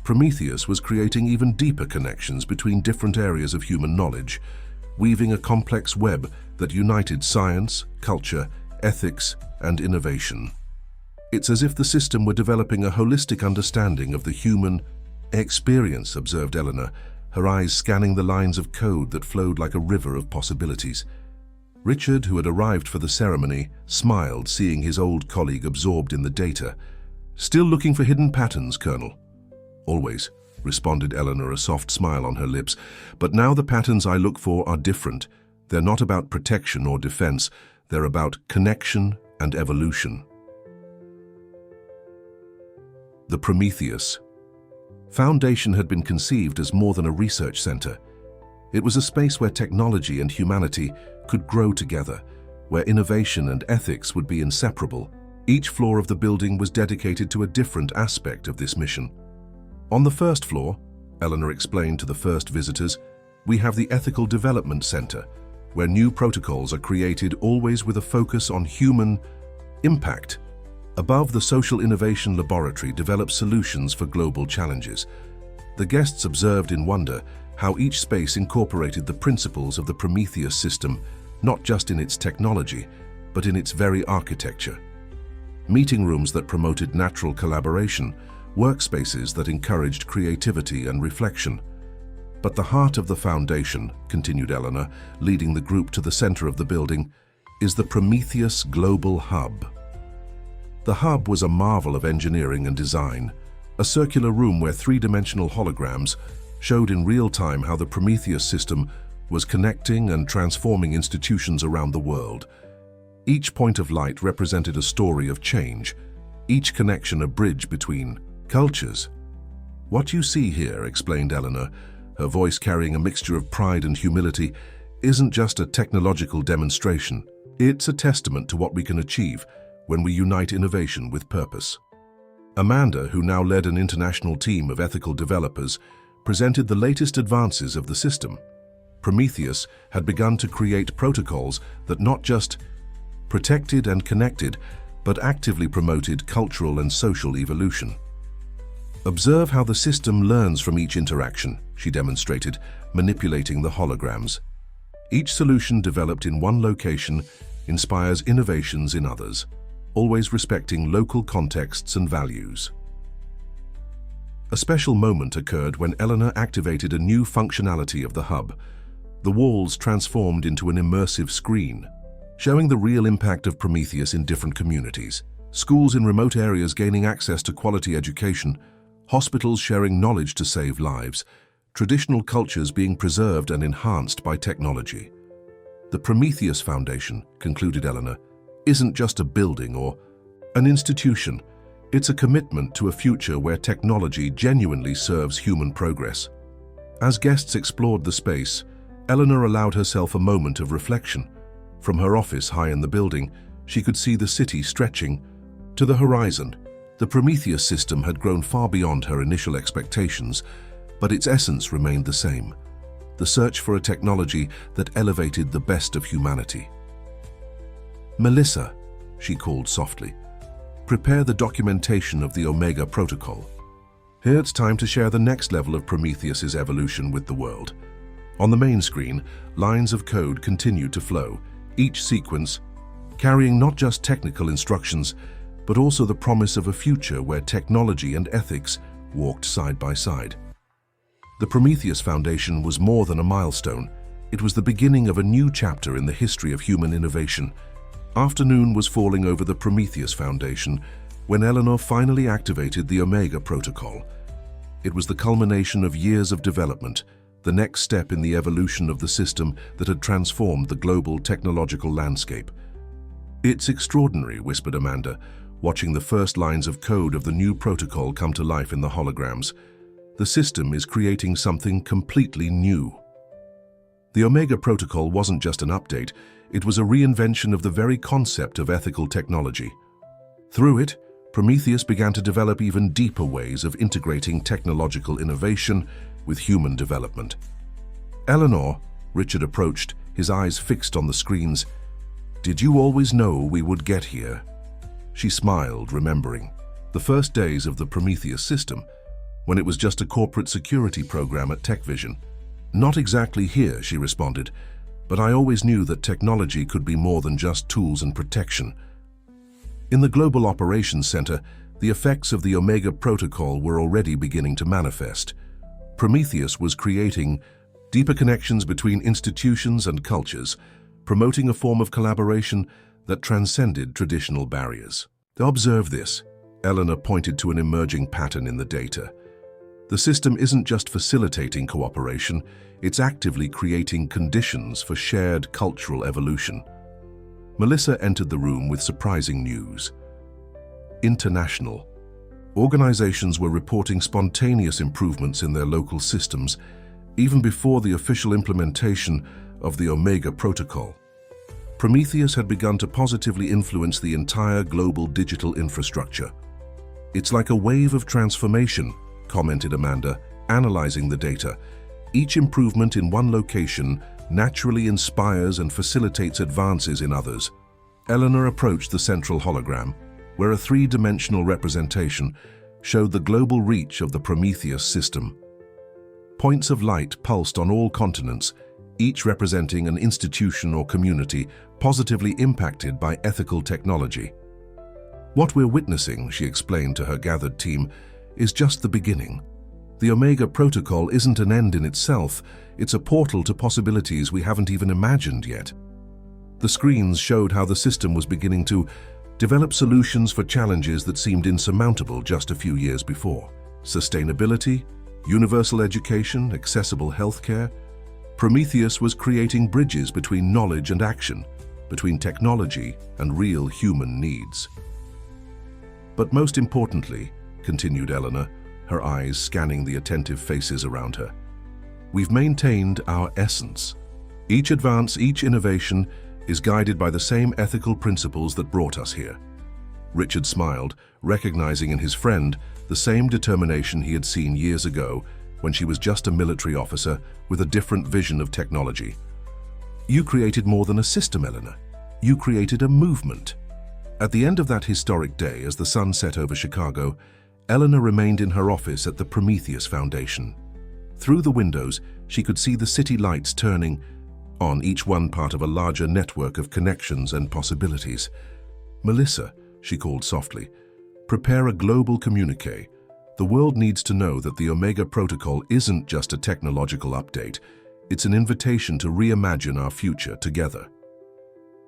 Prometheus was creating even deeper connections between different areas of human knowledge, weaving a complex web that united science, culture, ethics, and innovation. "It's as if the system were developing a holistic understanding of the human experience," observed Eleanor, her eyes scanning the lines of code that flowed like a river of possibilities. Richard, who had arrived for the ceremony, smiled, seeing his old colleague absorbed in the data. "Still looking for hidden patterns, Colonel?" "Always," responded Eleanor, a soft smile on her lips. "But now the patterns I look for are different. They're not about protection or defense. They're about connection and evolution." The Prometheus Foundation had been conceived as more than a research center. It was a space where technology and humanity could grow together, where innovation and ethics would be inseparable. Each floor of the building was dedicated to a different aspect of this mission. On the first floor, Eleanor explained to the first visitors, we have the Ethical Development Center, where new protocols are created always with a focus on human impact. Above, the Social Innovation Laboratory develops solutions for global challenges. The guests observed in wonder how each space incorporated the principles of the Prometheus system, not just in its technology, but in its very architecture. Meeting rooms that promoted natural collaboration, workspaces that encouraged creativity and reflection. But the heart of the foundation, continued Eleanor, leading the group to the center of the building, is the Prometheus Global Hub. The hub was a marvel of engineering and design, a circular room where three-dimensional holograms showed in real time how the Prometheus system was connecting and transforming institutions around the world. Each point of light represented a story of change, each connection a bridge between cultures. What you see here, explained Eleanor, her voice carrying a mixture of pride and humility, isn't just a technological demonstration. It's a testament to what we can achieve when we unite innovation with purpose. Amanda, who now led an international team of ethical developers, presented the latest advances of the system. Prometheus had begun to create protocols that not just protected and connected, but actively promoted cultural and social evolution. Observe how the system learns from each interaction, she demonstrated, manipulating the holograms. Each solution developed in one location inspires innovations in others, always respecting local contexts and values. A special moment occurred when Eleanor activated a new functionality of the hub. The walls transformed into an immersive screen, showing the real impact of Prometheus in different communities. Schools in remote areas gaining access to quality education, hospitals sharing knowledge to save lives, traditional cultures being preserved and enhanced by technology. The Prometheus Foundation, concluded Eleanor, isn't just a building or an institution. It's a commitment to a future where technology genuinely serves human progress. As guests explored the space, Eleanor allowed herself a moment of reflection. From her office high in the building, she could see the city stretching to the horizon. The Prometheus system had grown far beyond her initial expectations, but its essence remained the same: the search for a technology that elevated the best of humanity. "Melissa," she called softly, "prepare the documentation of the Omega Protocol. Here it's time to share the next level of Prometheus's evolution with the world." On the main screen, lines of code continued to flow, each sequence carrying not just technical instructions, but also the promise of a future where technology and ethics walked side by side. The Prometheus Foundation was more than a milestone. It was the beginning of a new chapter in the history of human innovation. Afternoon was falling over the Prometheus Foundation when Eleanor finally activated the Omega Protocol. It was the culmination of years of development, the next step in the evolution of the system that had transformed the global technological landscape. "It's extraordinary," whispered Amanda, watching the first lines of code of the new protocol come to life in the holograms. "The system is creating something completely new." The Omega Protocol wasn't just an update, it was a reinvention of the very concept of ethical technology. Through it, Prometheus began to develop even deeper ways of integrating technological innovation with human development. "Eleanor," Richard approached, his eyes fixed on the screens, "did you always know we would get here?" She smiled, remembering the first days of the Prometheus system, when it was just a corporate security program at TechVision. "Not exactly here," she responded, "but I always knew that technology could be more than just tools and protection." In the Global Operations Center, the effects of the Omega Protocol were already beginning to manifest. Prometheus was creating deeper connections between institutions and cultures, promoting a form of collaboration that transcended traditional barriers. "Observe this," Eleanor pointed to an emerging pattern in the data. "The system isn't just facilitating cooperation, it's actively creating conditions for shared cultural evolution." Melissa entered the room with surprising news. International. Organizations were reporting spontaneous improvements in their local systems, even before the official implementation of the Omega Protocol. Prometheus had begun to positively influence the entire global digital infrastructure. "It's like a wave of transformation," commented Amanda, analyzing the data. "Each improvement in one location naturally inspires and facilitates advances in others." Eleanor approached the central hologram, where a three-dimensional representation showed the global reach of the Prometheus system. Points of light pulsed on all continents, each representing an institution or community positively impacted by ethical technology. "What we're witnessing," she explained to her gathered team, "is just the beginning. The Omega Protocol isn't an end in itself, it's a portal to possibilities we haven't even imagined yet." The screens showed how the system was beginning to develop solutions for challenges that seemed insurmountable just a few years before. Sustainability, universal education, accessible healthcare. Prometheus was creating bridges between knowledge and action, between technology and real human needs. "But most importantly," continued Eleanor, her eyes scanning the attentive faces around her, "we've maintained our essence. Each advance, each innovation is guided by the same ethical principles that brought us here. Richard smiled, recognizing in his friend the same determination he had seen years ago when she was just a military officer with a different vision of technology. You created more than a system, Eleanor. You created a movement. At the end of that historic day, as the sun set over Chicago, Eleanor remained in her office at the Prometheus Foundation. Through the windows, she could see the city lights turning on, each one part of a larger network of connections and possibilities. "Melissa," she called softly, "prepare a global communique. The world needs to know that the Omega Protocol isn't just a technological update. It's an invitation to reimagine our future together."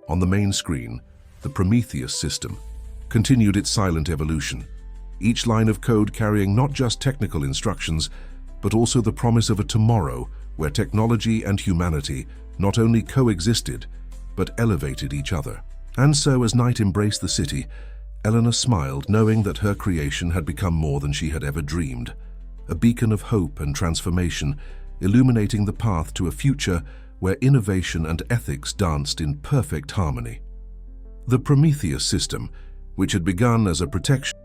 On the main screen, the Prometheus system continued its silent evolution, each line of code carrying not just technical instructions, but also the promise of a tomorrow where technology and humanity not only coexisted, but elevated each other. And so, as night embraced the city, Eleanor smiled, knowing that her creation had become more than she had ever dreamed, a beacon of hope and transformation, illuminating the path to a future where innovation and ethics danced in perfect harmony. The Prometheus system, which had begun as a protection